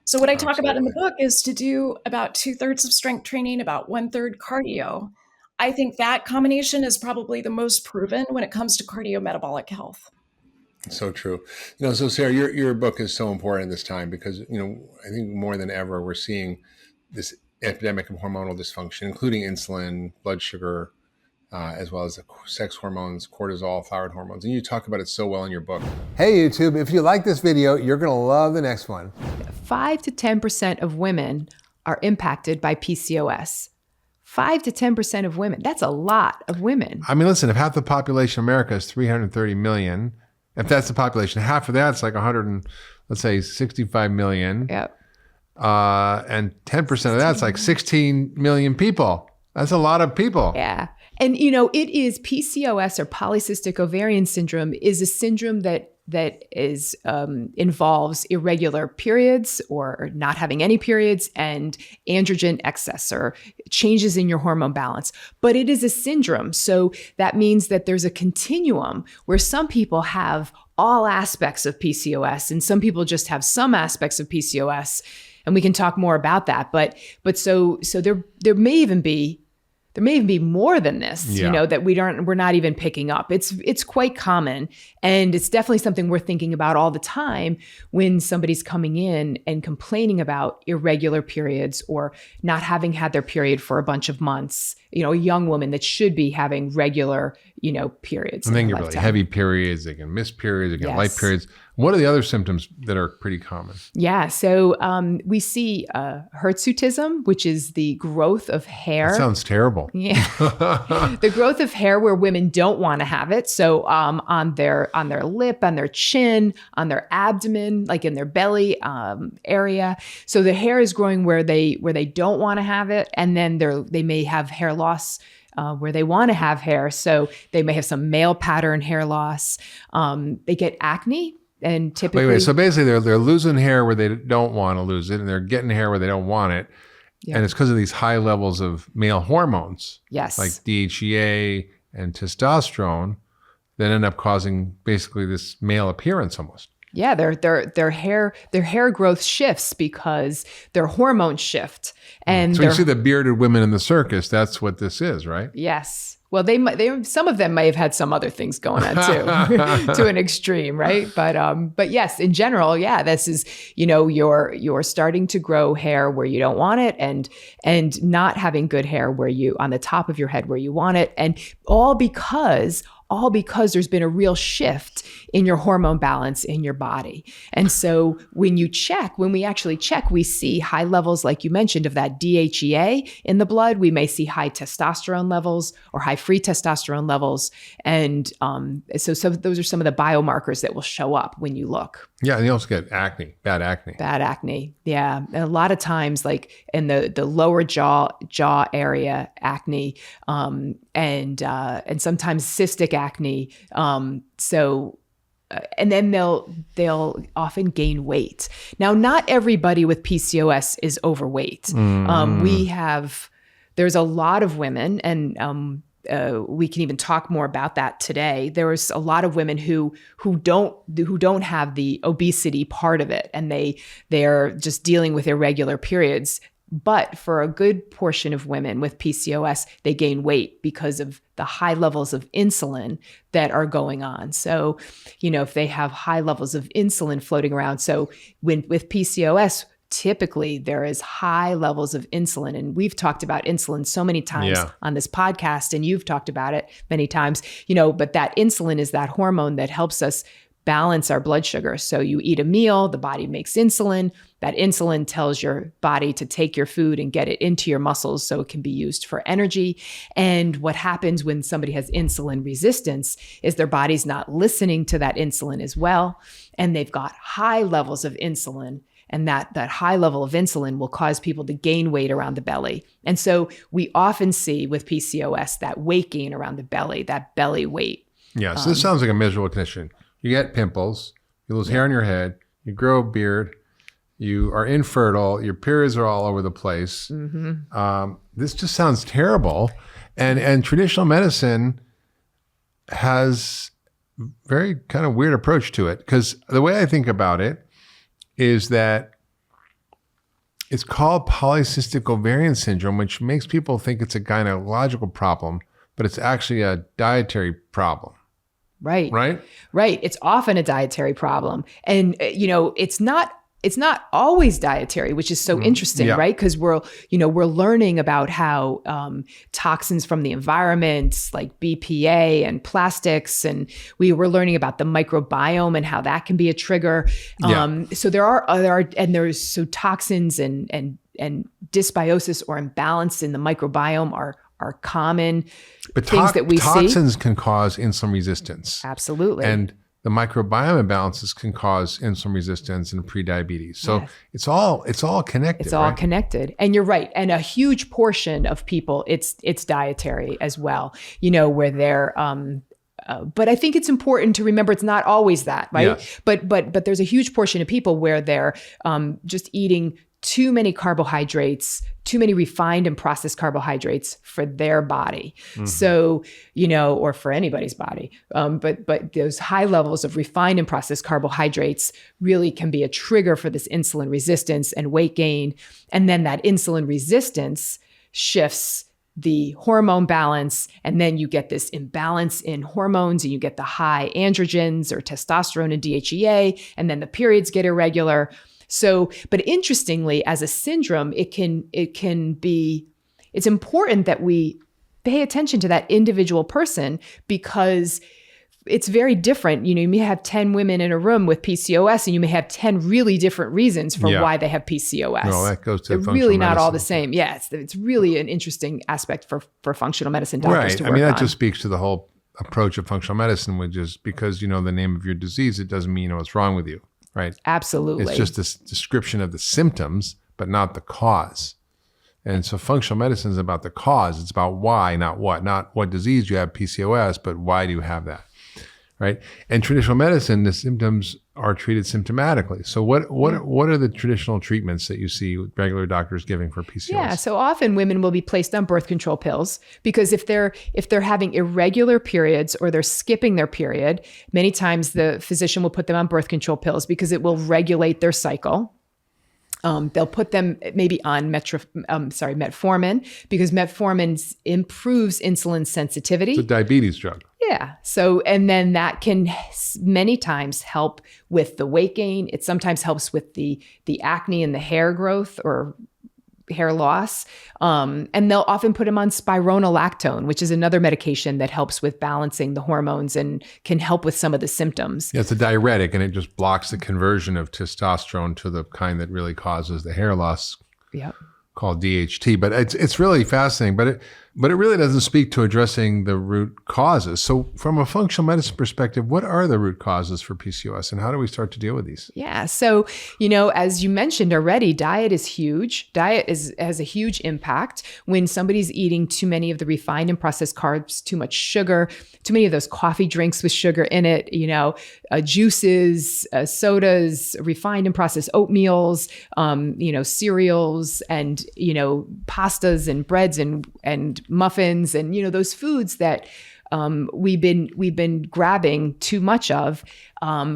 So what I talk about in the Absolutely. book is to do about 2/3 of strength training, about 1/3 cardio. I think that combination is probably the most proven when it comes to cardiometabolic health. So true. So Sarah, your book is so important this time because, I think more than ever, we're seeing this epidemic of hormonal dysfunction, including insulin, blood sugar, as well as the sex hormones, cortisol, thyroid hormones. And you talk about it so well in your book. Hey, YouTube, if you like this video, you're going to love the next one. 5 to 10% of women are impacted by PCOS. 5 to 10% of women. That's a lot of women. I mean, listen, if half the population of America is 330 million, if that's the population, half of that's like 65 million. Yep. And 10% of that's like 16 million people. That's a lot of people. Yeah. And, it is PCOS, or polycystic ovarian syndrome, is a syndrome that is involves irregular periods or not having any periods and androgen excess or changes in your hormone balance. But it is a syndrome. So that means that there's a continuum where some people have all aspects of PCOS and some people just have some aspects of PCOS. And we can talk more about that. But so there may even be more than this, that we're not even picking up. It's quite common. And it's definitely something we're thinking about all the time when somebody's coming in and complaining about irregular periods or not having had their period for a bunch of months. A young woman that should be having regular, periods. And then get really heavy periods. They can miss periods. They can light periods. What are the other symptoms that are pretty common? Yeah. So we see hirsutism, which is the growth of hair. That sounds terrible. Yeah. The growth of hair where women don't want to have it. So on their lip, on their chin, on their abdomen, like in their belly area. So the hair is growing where they don't want to have it. And then they may have hair loss where they want to have hair. So they may have some male pattern hair loss. They get acne. And typically, wait. So basically, they're losing hair where they don't want to lose it, and they're getting hair where they don't want it, and it's because of these high levels of male hormones, yes, like DHEA and testosterone, that end up causing basically this male appearance almost. Yeah, their hair growth shifts because their hormones shift, and so you see the bearded women in the circus. That's what this is, right? Yes. Well, some of them may have had some other things going on too, to an extreme, right? But yes, in general, yeah, this is, you're starting to grow hair where you don't want it, and not having good hair where you on the top of your head where you want it, and all because there's been a real shift in your hormone balance in your body. And so when we actually check, we see high levels, like you mentioned, of that DHEA in the blood. We may see high testosterone levels or high free testosterone levels. And so those are some of the biomarkers that will show up when you look. Yeah, and you also get acne, bad acne. Bad acne, yeah. And a lot of times, like in the lower jaw area, acne, and sometimes cystic acne. And then they'll often gain weight. Now, not everybody with PCOS is overweight. There's a lot of women, and we can even talk more about that today. There's a lot of women who don't have the obesity part of it, and they're just dealing with irregular periods. But for a good portion of women with PCOS, they gain weight because of the high levels of insulin that are going on. So, if they have high levels of insulin floating around, so with PCOS, typically there is high levels of insulin. And we've talked about insulin so many times on this podcast, and you've talked about it many times, but that insulin is that hormone that helps us balance our blood sugar. So you eat a meal, the body makes insulin. That insulin tells your body to take your food and get it into your muscles so it can be used for energy. And what happens when somebody has insulin resistance is their body's not listening to that insulin as well. And they've got high levels of insulin. And that high level of insulin will cause people to gain weight around the belly. And so we often see with PCOS that weight gain around the belly, that belly weight. Yeah, so this sounds like a miserable condition. You get pimples, you lose hair on your head, you grow a beard, you are infertile, your periods are all over the place. This just sounds terrible. And traditional medicine has very kind of weird approach to it, because the way I think about it is that it's called polycystic ovarian syndrome, which makes people think it's a gynecological problem, but it's actually a dietary problem. Right. Right? Right. It's often a dietary problem. And, it's not always dietary, which is so interesting, right? Because we're learning about how toxins from the environment, like BPA and plastics, and we're learning about the microbiome and how that can be a trigger. So there's toxins and dysbiosis or imbalance in the microbiome are common things that we see. Toxins can cause insulin resistance. Absolutely. And the microbiome imbalances can cause insulin resistance and prediabetes. So it's all connected. It's all connected. And you're right. And a huge portion of people, it's dietary as well, where they're, but I think it's important to remember it's not always that, right? Yeah. But there's a huge portion of people where they're just eating too many carbohydrates, too many refined and processed carbohydrates for their body. So, or for anybody's body. But those high levels of refined and processed carbohydrates really can be a trigger for this insulin resistance and weight gain. And then that insulin resistance shifts the hormone balance, and then you get this imbalance in hormones, and you get the high androgens or testosterone and DHEA, and then the periods get irregular. So, but interestingly, as a syndrome, it's important that we pay attention to that individual person, because it's very different. You may have 10 women in a room with PCOS, and you may have 10 really different reasons for why they have PCOS. No, that goes to They're really not all the same. Yeah, it's really an interesting aspect for functional medicine doctors to work on. That just speaks to the whole approach of functional medicine, which is because you know the name of your disease, it doesn't mean you know what's wrong with you. Right. Absolutely. It's just this description of the symptoms, but not the cause. And so functional medicine is about the cause. It's about why, not what disease you have PCOS, but why do you have that? Right. And traditional medicine, the symptoms are treated symptomatically. So what are the traditional treatments that you see regular doctors giving for PCOS? Yeah. So often women will be placed on birth control pills, because if they're having irregular periods or they're skipping their period, many times the physician will put them on birth control pills because it will regulate their cycle. They'll put them maybe on metformin, because metformin improves insulin sensitivity. It's a diabetes drug. Yeah. So, and then that can many times help with the weight gain. It sometimes helps with the acne and the hair growth or hair loss. And they'll often put them on spironolactone, which is another medication that helps with balancing the hormones and can help with some of the symptoms. Yeah, it's a diuretic, and it just blocks the conversion of testosterone to the kind that really causes the hair loss. Yep. Called DHT, but it's really fascinating, but it really doesn't speak to addressing the root causes. So from a functional medicine perspective, what are the root causes for PCOS, and how do we start to deal with these? Yeah. So, as you mentioned already, diet is huge. Diet has a huge impact. When somebody's eating too many of the refined and processed carbs, too much sugar, too many of those coffee drinks with sugar in it, juices, sodas, refined and processed oatmeals, cereals, and, pastas and breads and muffins, and, those foods that we've been grabbing too much of.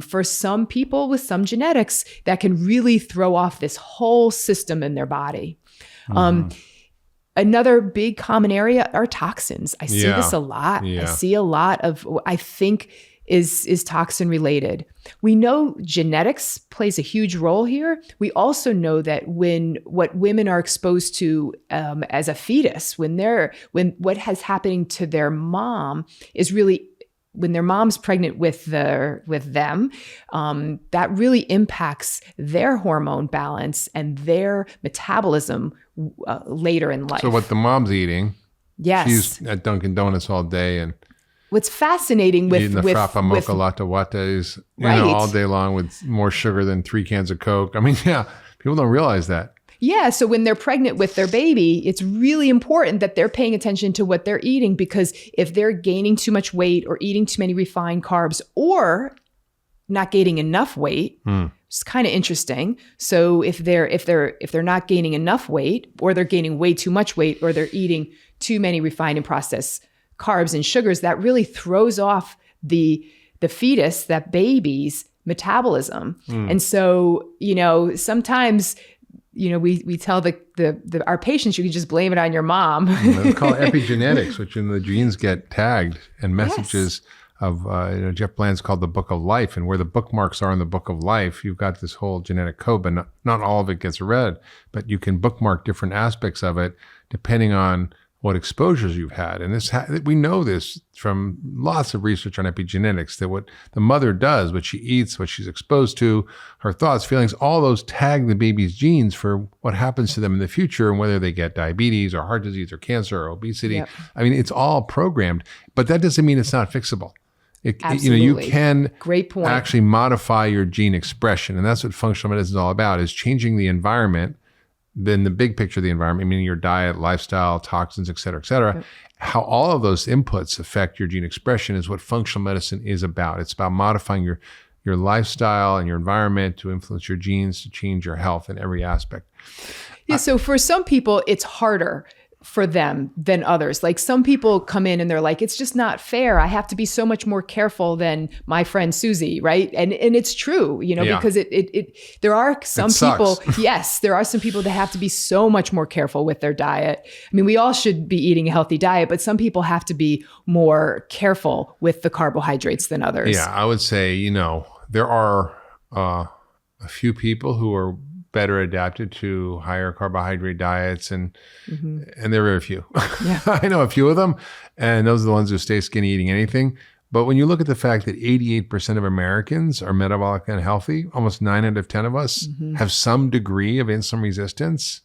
For some people with some genetics, that can really throw off this whole system in their body. Another big common area are toxins. I see this a lot. I see a lot of, I think, is toxin related. We know genetics plays a huge role here. We also know that what women are exposed to as a fetus, when what has happening to their mom is really when their mom's pregnant with them, that really impacts their hormone balance and their metabolism later in life. So what the mom's eating, yes, she's at Dunkin' Donuts all day and what's fascinating with eating the frappa mocha latte lattes, all day long with more sugar than 3 cans of Coke. I mean, yeah, people don't realize that. Yeah. So when they're pregnant with their baby, it's really important that they're paying attention to what they're eating, because if they're gaining too much weight or eating too many refined carbs or not gaining enough weight, it's kind of interesting. So if they're not gaining enough weight, or they're gaining way too much weight, or they're eating too many refined and processed carbs and sugars, that really throws off the fetus, that baby's metabolism. And so, sometimes we tell our patients, you can just blame it on your mom. They call it epigenetics, which in the genes get tagged, and messages of, Jeff Bland's called the Book of Life, and where the bookmarks are in the Book of Life, you've got this whole genetic code, but not all of it gets read, but you can bookmark different aspects of it depending on what exposures you've had. And we know this from lots of research on epigenetics, that what the mother does, what she eats, what she's exposed to, her thoughts, feelings, all those tag the baby's genes for what happens to them in the future, and whether they get diabetes or heart disease or cancer or obesity. Yep. I mean, it's all programmed, but that doesn't mean it's not fixable. Absolutely. You can Great point. actually modify your gene expression. And that's what functional medicine is all about, is changing the environment, then the big picture of the environment, meaning your diet, lifestyle, toxins, et cetera, yep. How all of those inputs affect your gene expression is what functional medicine is about. It's about modifying your lifestyle and your environment to influence your genes, to change your health in every aspect. Yeah. So for some people, it's harder for them than others. Like some people come in and they're like, it's just not fair. I have to be so much more careful than my friend Susie, right? And it's true, because there are some people, yes, there are some people that have to be so much more careful with their diet. I mean, we all should be eating a healthy diet, but some people have to be more careful with the carbohydrates than others. Yeah, I would say, there are a few people who are better adapted to higher carbohydrate diets, and there are very few. Yeah. I know a few of them, and those are the ones who stay skinny eating anything. But when you look at the fact that 88% of Americans are metabolic unhealthy, almost 9 out of 10 of us have some degree of insulin resistance.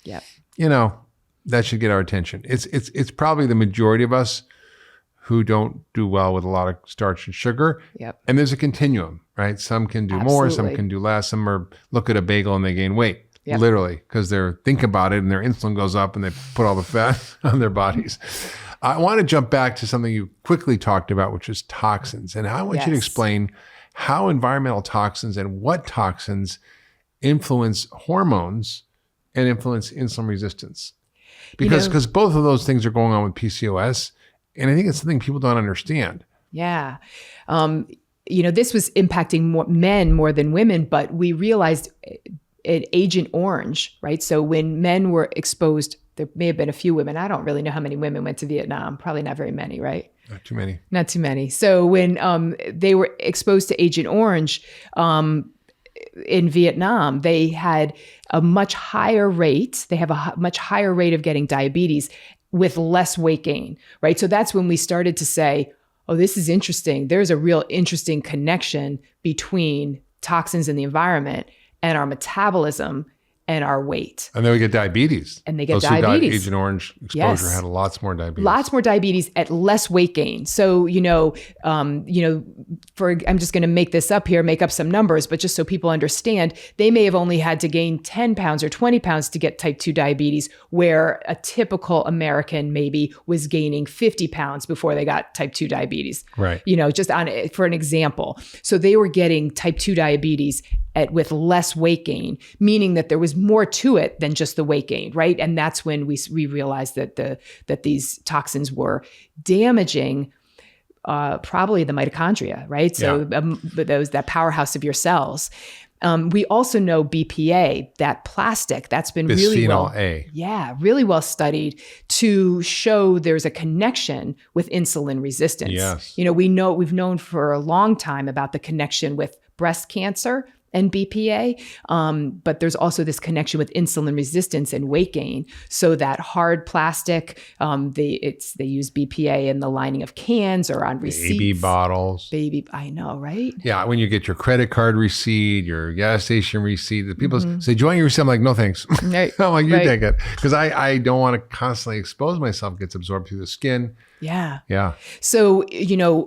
Yeah, that should get our attention. It's probably the majority of us who don't do well with a lot of starch and sugar. Yep. And there's a continuum, right? Some can do more, some can do less. Some look at a bagel and they gain weight, literally, because they think about it and their insulin goes up and they put all the fat on their bodies. I want to jump back to something you quickly talked about, which is toxins. And I want you to explain how environmental toxins and what toxins influence hormones and influence insulin resistance. Because both of those things are going on with PCOS. And I think it's something people don't understand. Yeah. This was impacting men more than women, but we realized Agent Orange, right? So when men were exposed, there may have been a few women. I don't really know how many women went to Vietnam. Probably not very many, right? Not too many. Not too many. So when they were exposed to Agent Orange in Vietnam, they had a much higher rate. They have a much higher rate of getting diabetes with less weight gain, right? So that's when we started to say, oh, this is interesting. There's a real interesting connection between toxins in the environment and our metabolism and our weight. And then we get diabetes. And they get Those diabetes. Who got Agent Orange exposure had lots more diabetes. Lots more diabetes at less weight gain. So, I'm just going to make this up here, make up some numbers, but just so people understand, they may have only had to gain 10 pounds or 20 pounds to get type 2 diabetes, where a typical American maybe was gaining 50 pounds before they got type 2 diabetes. Right. For an example. So they were getting type 2 diabetes with less weight gain, meaning that there was more to it than just the weight gain, right? And that's when we realized that these toxins were damaging probably the mitochondria, right? So that powerhouse of your cells. We also know BPA, that plastic, that's been really well studied to show there's a connection with insulin resistance. Yes. We've known for a long time about the connection with breast cancer and BPA. But there's also this connection with insulin resistance and weight gain. So that hard plastic, they use BPA in the lining of cans or on receipts. Baby bottles. I know, right? Yeah, when you get your credit card receipt, your gas station receipt, the people say, "Do you want your receipt?" I'm like, "No, thanks." Right. I'm like, "You take it," because I don't want to constantly expose myself. It gets absorbed through the skin. Yeah. Yeah. So,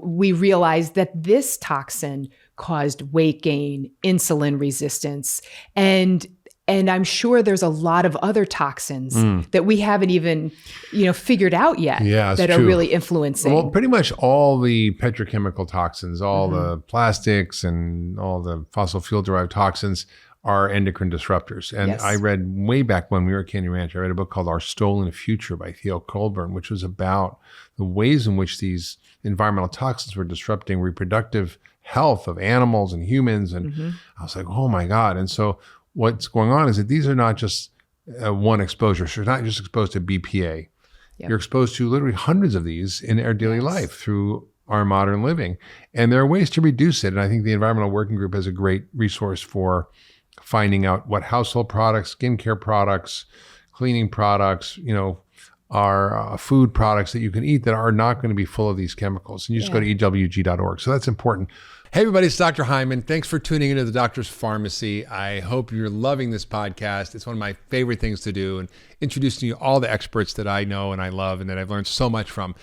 we realized that this toxin caused weight gain, insulin resistance, and I'm sure there's a lot of other toxins that we haven't even, figured out yet that are really influencing. Well, pretty much all the petrochemical toxins, all the plastics and all the fossil fuel derived toxins are endocrine disruptors. And I read way back when we were at Canyon Ranch, I read a book called Our Stolen Future by Theo Colburn, which was about the ways in which these environmental toxins were disrupting reproductive health of animals and humans. And I was like, oh my God. And so what's going on is that these are not just one exposure. So you're not just exposed to BPA. Yep. You're exposed to literally hundreds of these in our daily life through our modern living. And there are ways to reduce it. And I think the Environmental Working Group has a great resource for finding out what household products, skincare products, cleaning products, are food products that you can eat that are not going to be full of these chemicals. And you just go to ewg.org. So that's important. Hey, everybody, it's Dr. Hyman. Thanks for tuning into the Doctor's Pharmacy. I hope you're loving this podcast. It's one of my favorite things to do, and introducing you all the experts that I know and I love and that I've learned so much from.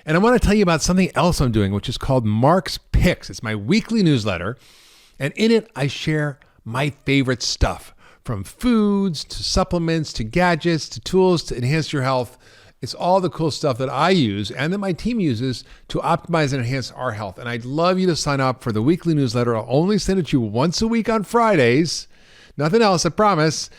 And I want to tell you about something else I'm doing, which is called Mark's Picks. It's my weekly newsletter. And in it, I share my favorite stuff, from foods to supplements to gadgets to tools to enhance your health. It's all the cool stuff that I use and that my team uses to optimize and enhance our health. And I'd love you to sign up for the weekly newsletter. I'll only send it to you once a week on Fridays. Nothing else, I promise.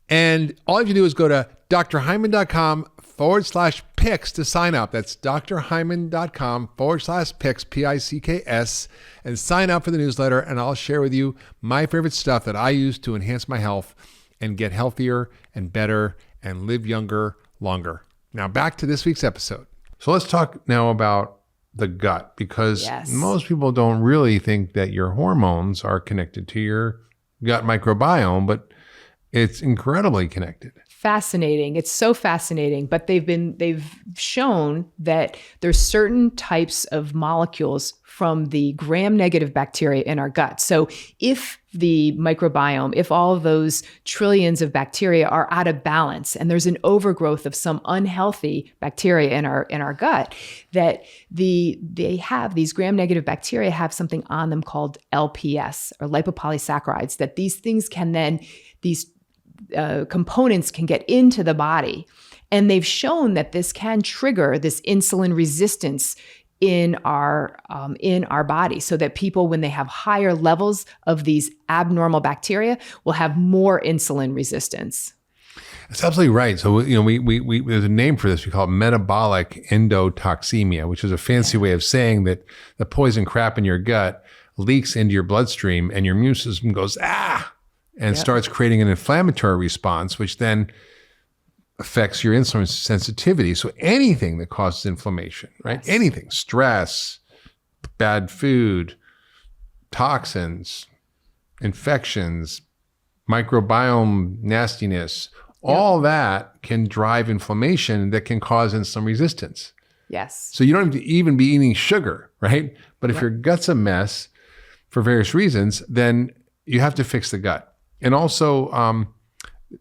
And all you have to do is go to drhyman.com/picks to sign up. That's drhyman.com/picks, P-I-C-K-S, and sign up for the newsletter. And I'll share with you my favorite stuff that I use to enhance my health and get healthier and better and live younger, longer. Now back to this week's episode. So let's talk now about the gut, because most people don't really think that your hormones are connected to your gut microbiome, but it's incredibly connected. Fascinating. It's so fascinating, but they've shown that there's certain types of molecules from the gram-negative bacteria in our gut. So if the microbiome, if all of those trillions of bacteria are out of balance and there's an overgrowth of some unhealthy bacteria in our gut, that they have these gram-negative bacteria have something on them called LPS, or lipopolysaccharides, that these things can then, these components can get into the body. And they've shown that this can trigger this insulin resistance in our body, so that people, when they have higher levels of these abnormal bacteria, will have more insulin resistance. That's absolutely right. So, we there's a name for this. We call it metabolic endotoxemia, which is a fancy way of saying that the poison crap in your gut leaks into your bloodstream and your immune system goes, and starts creating an inflammatory response, which then affects your insulin sensitivity. So anything that causes inflammation, right? Anything, stress, bad food, toxins, infections, microbiome nastiness, all that can drive inflammation that can cause insulin resistance. Yes. So you don't have to even be eating sugar, right? But if your gut's a mess for various reasons, then you have to fix the gut. And also,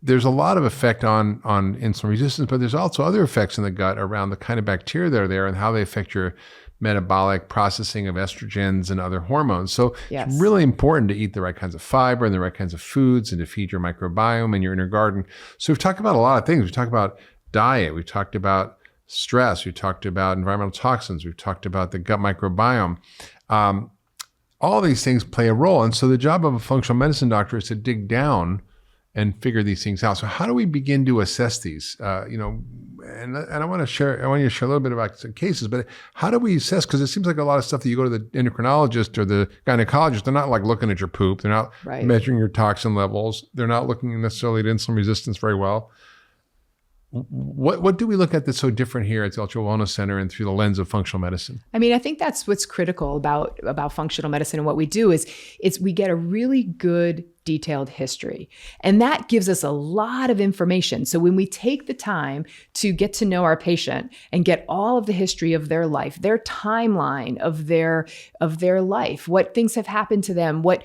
there's a lot of effect on insulin resistance, but there's also other effects in the gut around the kind of bacteria that are there and how they affect your metabolic processing of estrogens and other hormones. So it's really important to eat the right kinds of fiber and the right kinds of foods and to feed your microbiome and your inner garden. So we've talked about a lot of things. We've talked about diet. We've talked about stress. We've talked about environmental toxins. We've talked about the gut microbiome. All these things play a role. And so the job of a functional medicine doctor is to dig down and figure these things out. So how do we begin to assess these? And I want you to share a little bit about some cases, but how do we assess? Because it seems like a lot of stuff that you go to the endocrinologist or the gynecologist, they're not like looking at your poop. They're not measuring your toxin levels. They're not looking necessarily at insulin resistance very well. What do we look at that's so different here at the Ultra Wellness Center and through the lens of functional medicine? I mean, I think that's what's critical about functional medicine and what we do is we get a really good detailed history. And that gives us a lot of information. So when we take the time to get to know our patient and get all of the history of their life, their timeline of their life, what things have happened to them, what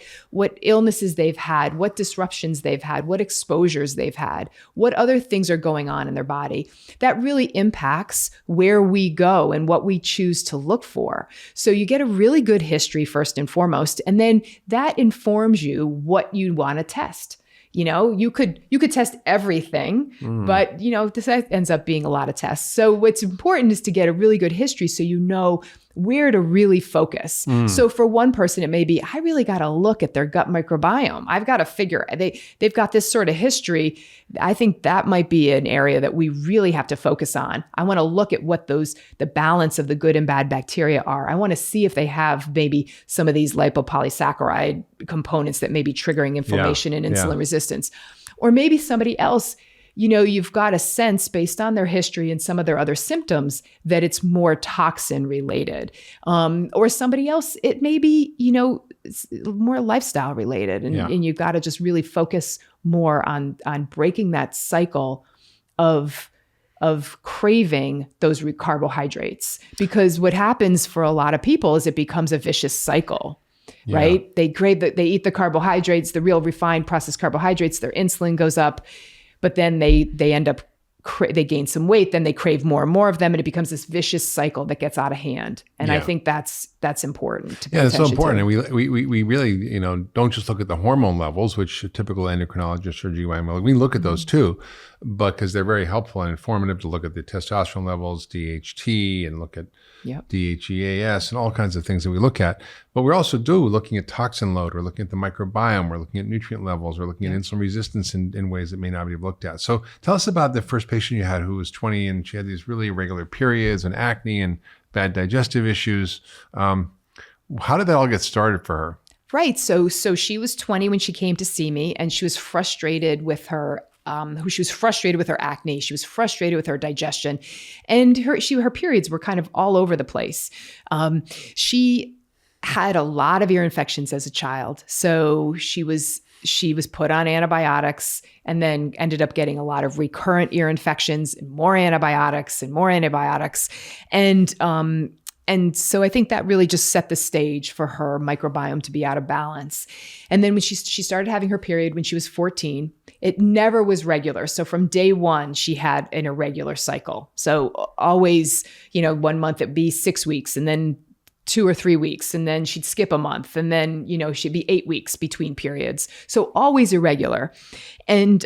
illnesses they've had, what disruptions they've had, what exposures they've had, what other things are going on in their body, that really impacts where we go and what we choose to look for. So you get a really good history first and foremost, and then that informs you what you want to test. You could test everything, but this ends up being a lot of tests. So what's important is to get a really good history so you know where to really focus. So for one person, it may be, I really got to look at their gut microbiome. I've got to figure they've got this sort of history. I think that might be an area that we really have to focus on. I want to look at what the balance of the good and bad bacteria are. I want to see if they have maybe some of these lipopolysaccharide components that may be triggering inflammation and insulin resistance. Or maybe somebody else, you've got a sense based on their history and some of their other symptoms that it's more toxin related. Or somebody else, it may be, more lifestyle related. And you've got to just really focus more on breaking that cycle of craving those carbohydrates. Because what happens for a lot of people is it becomes a vicious cycle. Right? They eat the carbohydrates, the real refined processed carbohydrates, their insulin goes up. But then they end up, they gain some weight, then they crave more and more of them, and it becomes this vicious cycle that gets out of hand. And I think that's important to pay attention it's so important. to. And we really, don't just look at the hormone levels, which a typical endocrinologist or GYN, we look at those too, but because they're very helpful and informative to look at the testosterone levels, DHT, and look at DHEAS and all kinds of things that we look at. But we're also looking at toxin load. We're looking at the microbiome. We're looking at nutrient levels. We're looking at insulin resistance in ways that may not be looked at. So tell us about the first patient you had who was 20 and she had these really irregular periods and acne and bad digestive issues. How did that all get started for her? Right. So she was 20 when she came to see me, and she was frustrated with her she was frustrated with her acne. She was frustrated with her digestion, and her periods were kind of all over the place. She had a lot of ear infections as a child. So she was put on antibiotics and then ended up getting a lot of recurrent ear infections and more antibiotics and more antibiotics. And so I think that really just set the stage for her microbiome to be out of balance. And then when she started having her period when she was 14, it never was regular. So from day one, she had an irregular cycle. So always, 1 month it'd be 6 weeks, and then 2 or 3 weeks, and then she'd skip a month, and then, she'd be 8 weeks between periods. So always irregular. And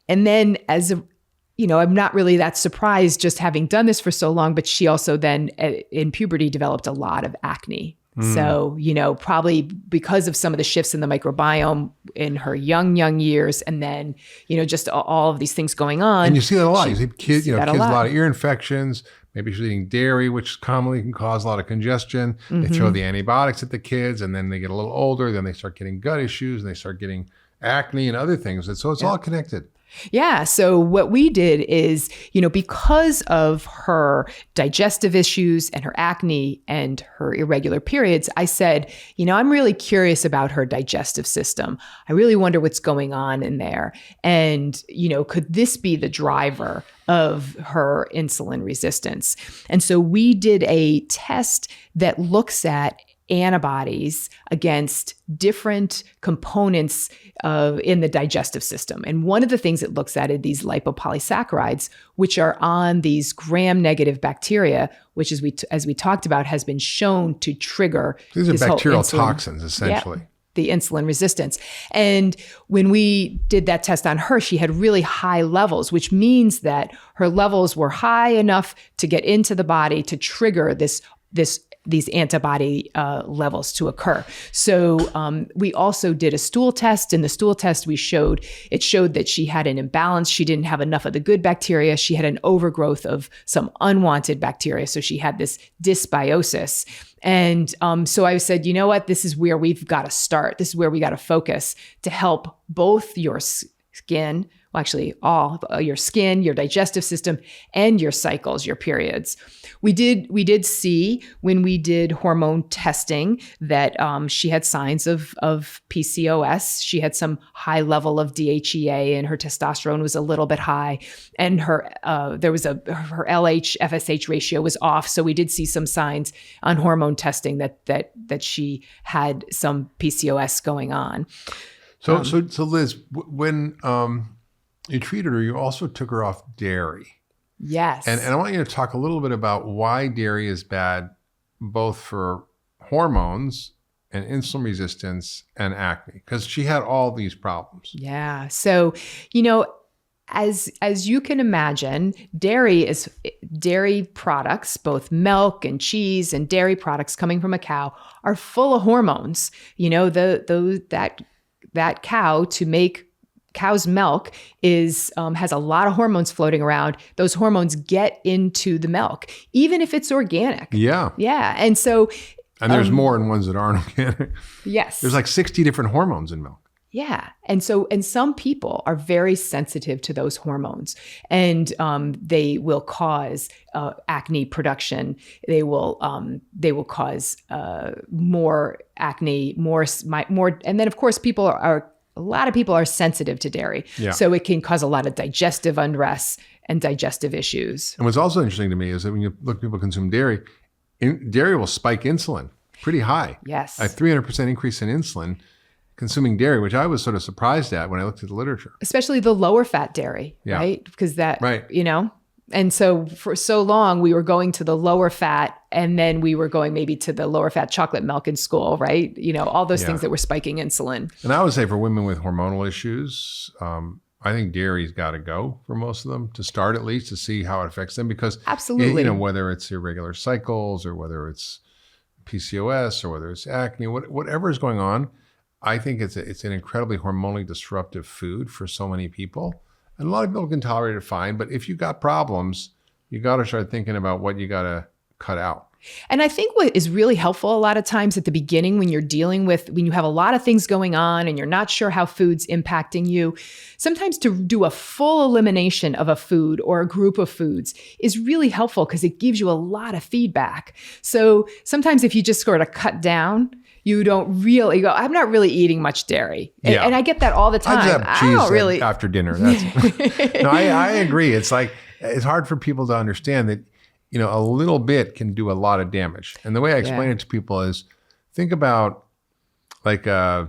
then I'm not really that surprised just having done this for so long, but she also then in puberty developed a lot of acne. So, probably because of some of the shifts in the microbiome in her young years, and then, just all of these things going on. And you see that a lot. You see kids, a lot of ear infections. Maybe she's eating dairy, which commonly can cause a lot of congestion. They throw the antibiotics at the kids, and then they get a little older. Then they start getting gut issues, and they start getting acne and other things. And so it's all connected. Yeah. So what we did is, because of her digestive issues and her acne and her irregular periods, I said, I'm really curious about her digestive system. I really wonder what's going on in there. And, could this be the driver of her insulin resistance? And so we did a test that looks at antibodies against different components in the digestive system. And one of the things it looks at are these lipopolysaccharides, which are on these gram-negative bacteria, which as we talked about, has been shown to trigger these are bacterial toxins, essentially. Yep, the insulin resistance. And when we did that test on her, she had really high levels, which means that her levels were high enough to get into the body to trigger these antibody levels to occur. So we also did a stool test. In the stool test, it showed that she had an imbalance. She didn't have enough of the good bacteria. She had an overgrowth of some unwanted bacteria. So she had this dysbiosis. And so I said, you know what? This is where we've got to start. This is where we got to focus to help both your skin, well, actually all your skin, your digestive system, and your cycles, your periods. We did see when we did hormone testing that she had signs of PCOS. She had some high level of DHEA, and her testosterone was a little bit high, and her her LH FSH ratio was off. So we did see some signs on hormone testing that she had some PCOS going on. So Liz, when you treated her, you also took her off dairy. Yes. And I want you to talk a little bit about why dairy is bad, both for hormones and insulin resistance and acne, because she had all these problems. Yeah. So, as you can imagine, dairy products, both milk and cheese and dairy products coming from a cow, are full of hormones. That cow, to make cow's milk has a lot of hormones floating around. Those hormones get into the milk, even if it's organic. Yeah. Yeah. And so, and there's more in ones that aren't organic. Yes. There's like 60 different hormones in milk. Yeah. And some people are very sensitive to those hormones, and they will cause acne production. They will cause more acne, more, and then of course a lot of people are sensitive to dairy. Yeah. So it can cause a lot of digestive unrest and digestive issues. And what's also interesting to me is that when you look, people consume dairy, dairy will spike insulin pretty high. Yes. A 300% increase in insulin consuming dairy, which I was sort of surprised at when I looked at the literature. Especially the lower fat dairy, yeah. right? Because right. And so for so long we were going to the lower fat, and then we were going maybe to the lower fat chocolate milk in school, right? All those things that were spiking insulin. And I would say for women with hormonal issues, I think dairy's got to go for most of them, to start at least, to see how it affects them, because absolutely, whether it's irregular cycles or whether it's PCOS or whether it's acne, whatever is going on, I think it's an incredibly hormonally disruptive food for so many people. And a lot of people can tolerate it fine, but if you got problems, you got to start thinking about what you got to cut out. And I think what is really helpful a lot of times at the beginning, when you have a lot of things going on and you're not sure how food's impacting you, sometimes to do a full elimination of a food or a group of foods is really helpful, because it gives you a lot of feedback. So sometimes if you just sort of cut down, you don't really go, I'm not really eating much dairy. And I get that all the time. I just have cheese after dinner. No, I agree. It's like, it's hard for people to understand that, a little bit can do a lot of damage. And the way I explain it to people is, think about like a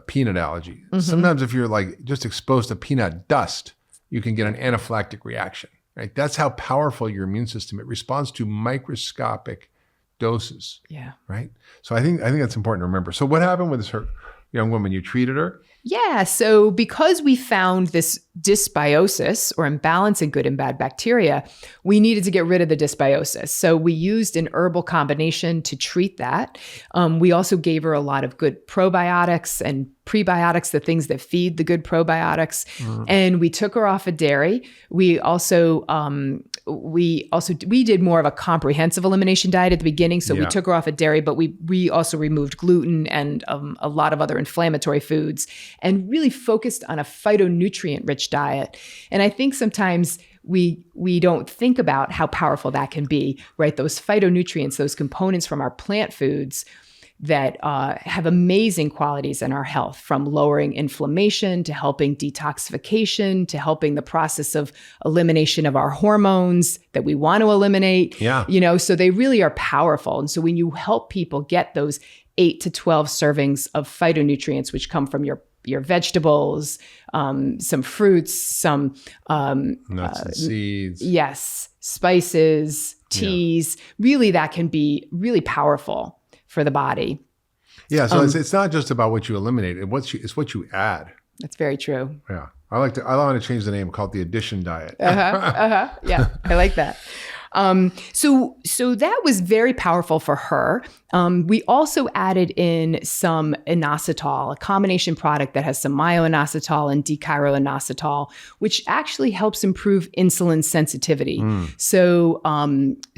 peanut allergy. Mm-hmm. Sometimes if you're like just exposed to peanut dust, you can get an anaphylactic reaction, right? That's how powerful your immune system, it responds to microscopic doses. Yeah. Right. So I think that's important to remember. So what happened with this young woman? You treated her? Yeah. So because we found this dysbiosis, or imbalance in good and bad bacteria, we needed to get rid of the dysbiosis. So we used an herbal combination to treat that. We also gave her a lot of good probiotics and prebiotics, the things that feed the good probiotics. Mm. And we took her off of dairy. We did more of a comprehensive elimination diet at the beginning. So we took her off of dairy, but we also removed gluten and a lot of other inflammatory foods, and really focused on a phytonutrient-rich diet. And I think sometimes we don't think about how powerful that can be, right? Those phytonutrients, those components from our plant foods that have amazing qualities in our health, from lowering inflammation to helping detoxification to helping the process of elimination of our hormones that we want to eliminate. Yeah. So they really are powerful. And so when you help people get those 8 to 12 servings of phytonutrients, which come from your vegetables, some fruits, some nuts and seeds. Yes, spices, teas. Really, that can be really powerful for the body. Yeah, so it's not just about what you eliminate; it's what you add. That's very true. Yeah, I want to change the name, called the addition diet. Yeah, I like that. So that was very powerful for her. We also added in some inositol, a combination product that has some myo-inositol and dechiroinositol, which actually helps improve insulin sensitivity. So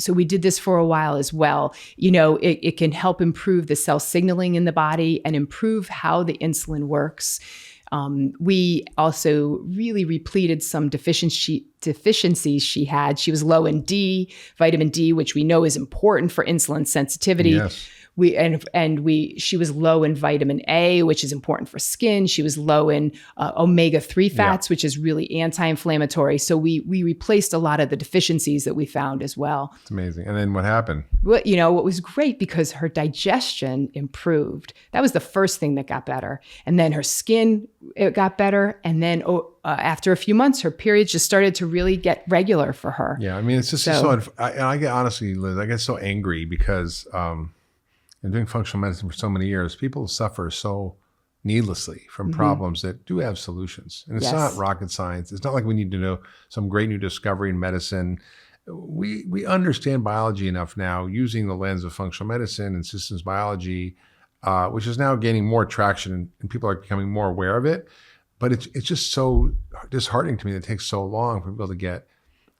we did this for a while as well. It can help improve the cell signaling in the body and improve how the insulin works. We also really repleted some deficiencies she had. She was low in vitamin D, which we know is important for insulin sensitivity. Yes. She was low in vitamin A, which is important for skin. She was low in omega-3 fats, which is really anti-inflammatory. So we replaced a lot of the deficiencies that we found as well. It's amazing. And then what happened? What was great because her digestion improved. That was the first thing that got better. And then her skin, it got better. And then after a few months, her periods just started to really get regular for her. Yeah. I mean, it's just I get, honestly, Liz, I get so angry because, and doing functional medicine for so many years, people suffer so needlessly from problems that do have solutions. And it's not rocket science. It's not like we need to know some great new discovery in medicine. We understand biology enough now using the lens of functional medicine and systems biology, which is now gaining more traction and people are becoming more aware of it. But it's just so disheartening to me that it takes so long for people to get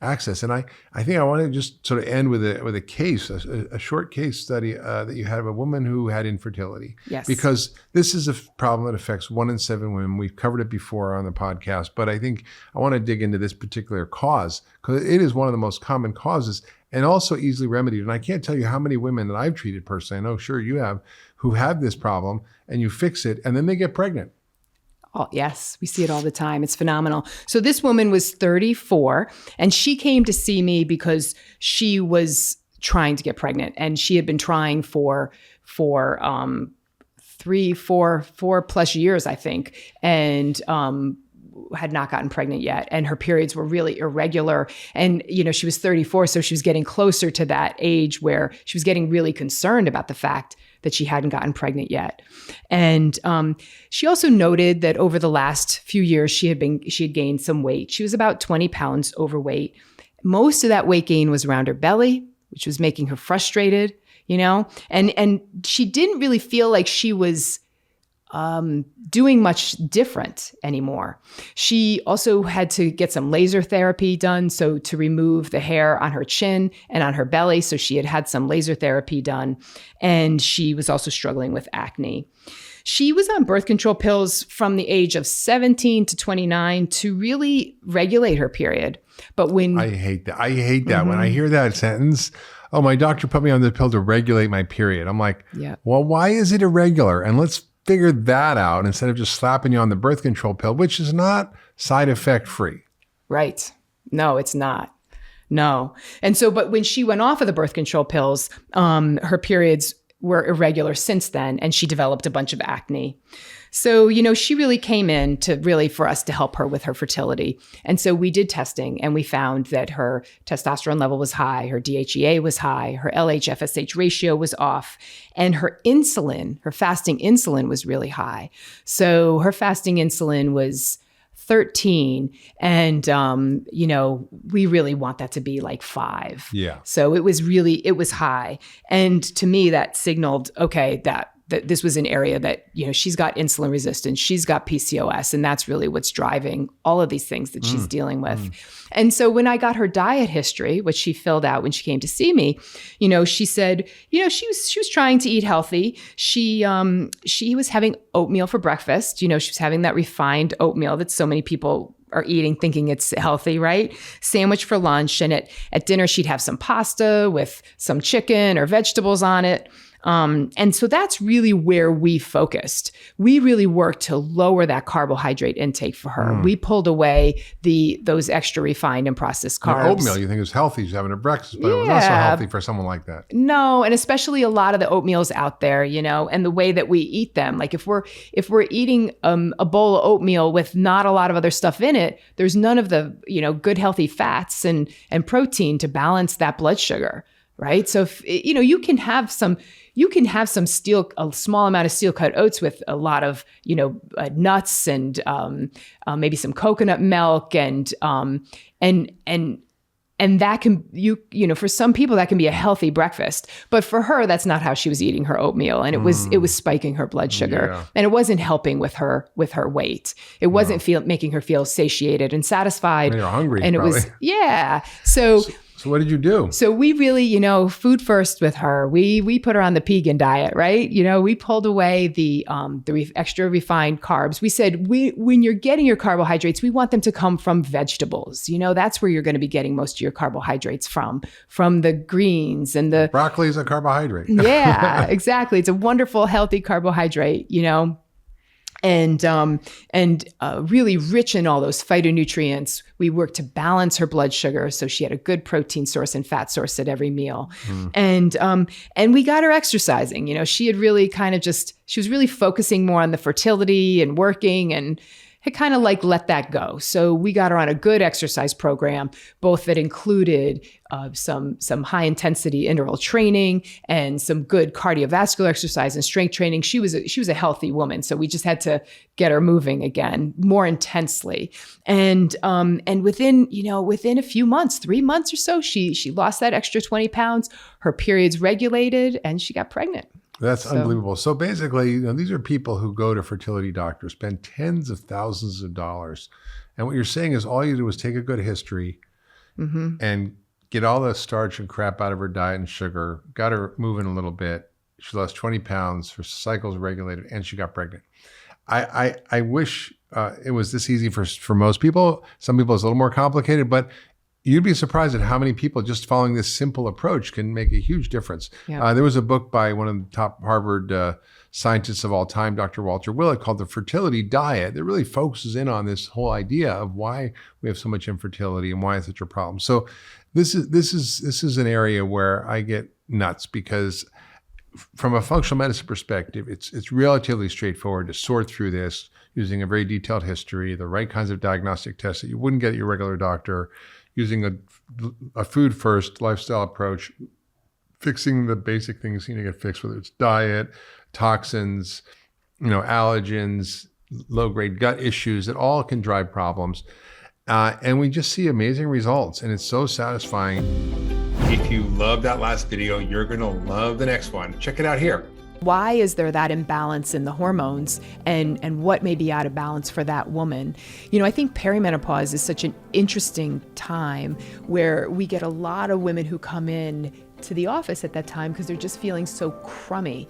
access. And I think I want to just sort of end with a case, a short case study that you had of a woman who had infertility. Yes. Because this is a problem that affects 1 in 7 women. We've covered it before on the podcast, but I think I want to dig into this particular cause because it is one of the most common causes and also easily remedied. And I can't tell you how many women that I've treated personally, I know sure you have, who have this problem and you fix it and then they get pregnant. Oh, yes, we see it all the time. It's phenomenal. So this woman was 34 and she came to see me because she was trying to get pregnant and she had been trying for 4+ years, I think, and had not gotten pregnant yet. And her periods were really irregular. And, she was 34, so she was getting closer to that age where she was getting really concerned about the fact that she hadn't gotten pregnant yet. And she also noted that over the last few years, she had gained some weight. She was about 20 pounds overweight. Most of that weight gain was around her belly, which was making her frustrated, and she didn't really feel like she was doing much different anymore. She also had to get some laser therapy done, so to remove the hair on her chin and on her belly. So she had some laser therapy done, and she was also struggling with acne. She was on birth control pills from the age of 17 to 29 to really regulate her period. But when I hate that. When I hear that sentence, oh, my doctor put me on the pill to regulate my period. I'm like, well, why is it irregular? And let's figure that out instead of just slapping you on the birth control pill, which is not side effect free. Right. No, it's not. No. And so, but when she went off of the birth control pills, her periods were irregular since then, and she developed a bunch of acne. So, she really came in for us to help her with her fertility. And so we did testing and we found that her testosterone level was high, her DHEA was high, her LH-FSH ratio was off, and her insulin, her fasting insulin was really high. So her fasting insulin was 13. And, we really want that to be like 5. Yeah. So it was high. And to me, that signaled, okay, that this was an area that, she's got insulin resistance, she's got PCOS, and that's really what's driving all of these things that she's dealing with. And so when I got her diet history, which she filled out when she came to see me, she said, she was trying to eat healthy. She was having oatmeal for breakfast. She was having that refined oatmeal that so many people are eating thinking it's healthy, right? Sandwich for lunch. And at dinner, she'd have some pasta with some chicken or vegetables on it. And so that's really where we focused. We really worked to lower that carbohydrate intake for her. We pulled away those extra refined and processed carbs. Oatmeal, you think is healthy, she's having a breakfast, but it was also healthy for someone like that. No, and especially a lot of the oatmeals out there, and the way that we eat them. Like if we're eating a bowl of oatmeal with not a lot of other stuff in it, there's none of the good healthy fats and protein to balance that blood sugar, right? So if, you can have some a small amount of steel cut oats with a lot of, nuts and maybe some coconut milk and that can, for some people that can be a healthy breakfast, but for her, that's not how she was eating her oatmeal. And it was spiking her blood sugar and it wasn't helping with her weight. It wasn't making her feel satiated and satisfied. You're hungry. And probably. It was, So what did you do? So we really, food first with her. We put her on the Pegan diet, right? We pulled away the extra refined carbs. We said, when you're getting your carbohydrates, we want them to come from vegetables. That's where you're going to be getting most of your carbohydrates from the greens and the broccoli is a carbohydrate. Yeah, exactly. It's a wonderful, healthy carbohydrate, and really rich in all those phytonutrients. We worked to balance her blood sugar, so she had a good protein source and fat source at every meal. And we got her exercising. She had really she was really focusing more on the fertility and working, and had kind of let that go. So we got her on a good exercise program, both that included some high intensity interval training and some good cardiovascular exercise and strength training. She was a healthy woman, so we just had to get her moving again more intensely. And within a few months, 3 months or so, she lost that extra 20 pounds. Her periods regulated, and she got pregnant. That's unbelievable. So basically, these are people who go to fertility doctors, spend tens of thousands of dollars. And what you're saying is all you do is take a good history and get all the starch and crap out of her diet and sugar, got her moving a little bit. She lost 20 pounds, her cycles regulated, and she got pregnant. I wish it was this easy for most people. Some people it's a little more complicated, but you'd be surprised at how many people just following this simple approach can make a huge difference. Yeah. There was a book by one of the top Harvard scientists of all time, Dr. Walter Willett, called The Fertility Diet, that really focuses in on this whole idea of why we have so much infertility and why it's such a problem. So this is an area where I get nuts, because from a functional medicine perspective, it's relatively straightforward to sort through this using a very detailed history, the right kinds of diagnostic tests that you wouldn't get at your regular doctor, using a food first lifestyle approach, fixing the basic things you need to get fixed, whether it's diet, toxins, allergens, low grade gut issues that all can drive problems. And we just see amazing results, and it's so satisfying. If you love that last video, you're going to love the next one. Check it out here. Why is there that imbalance in the hormones, and what may be out of balance for that woman? I think perimenopause is such an interesting time where we get a lot of women who come in to the office at that time because they're just feeling so crummy.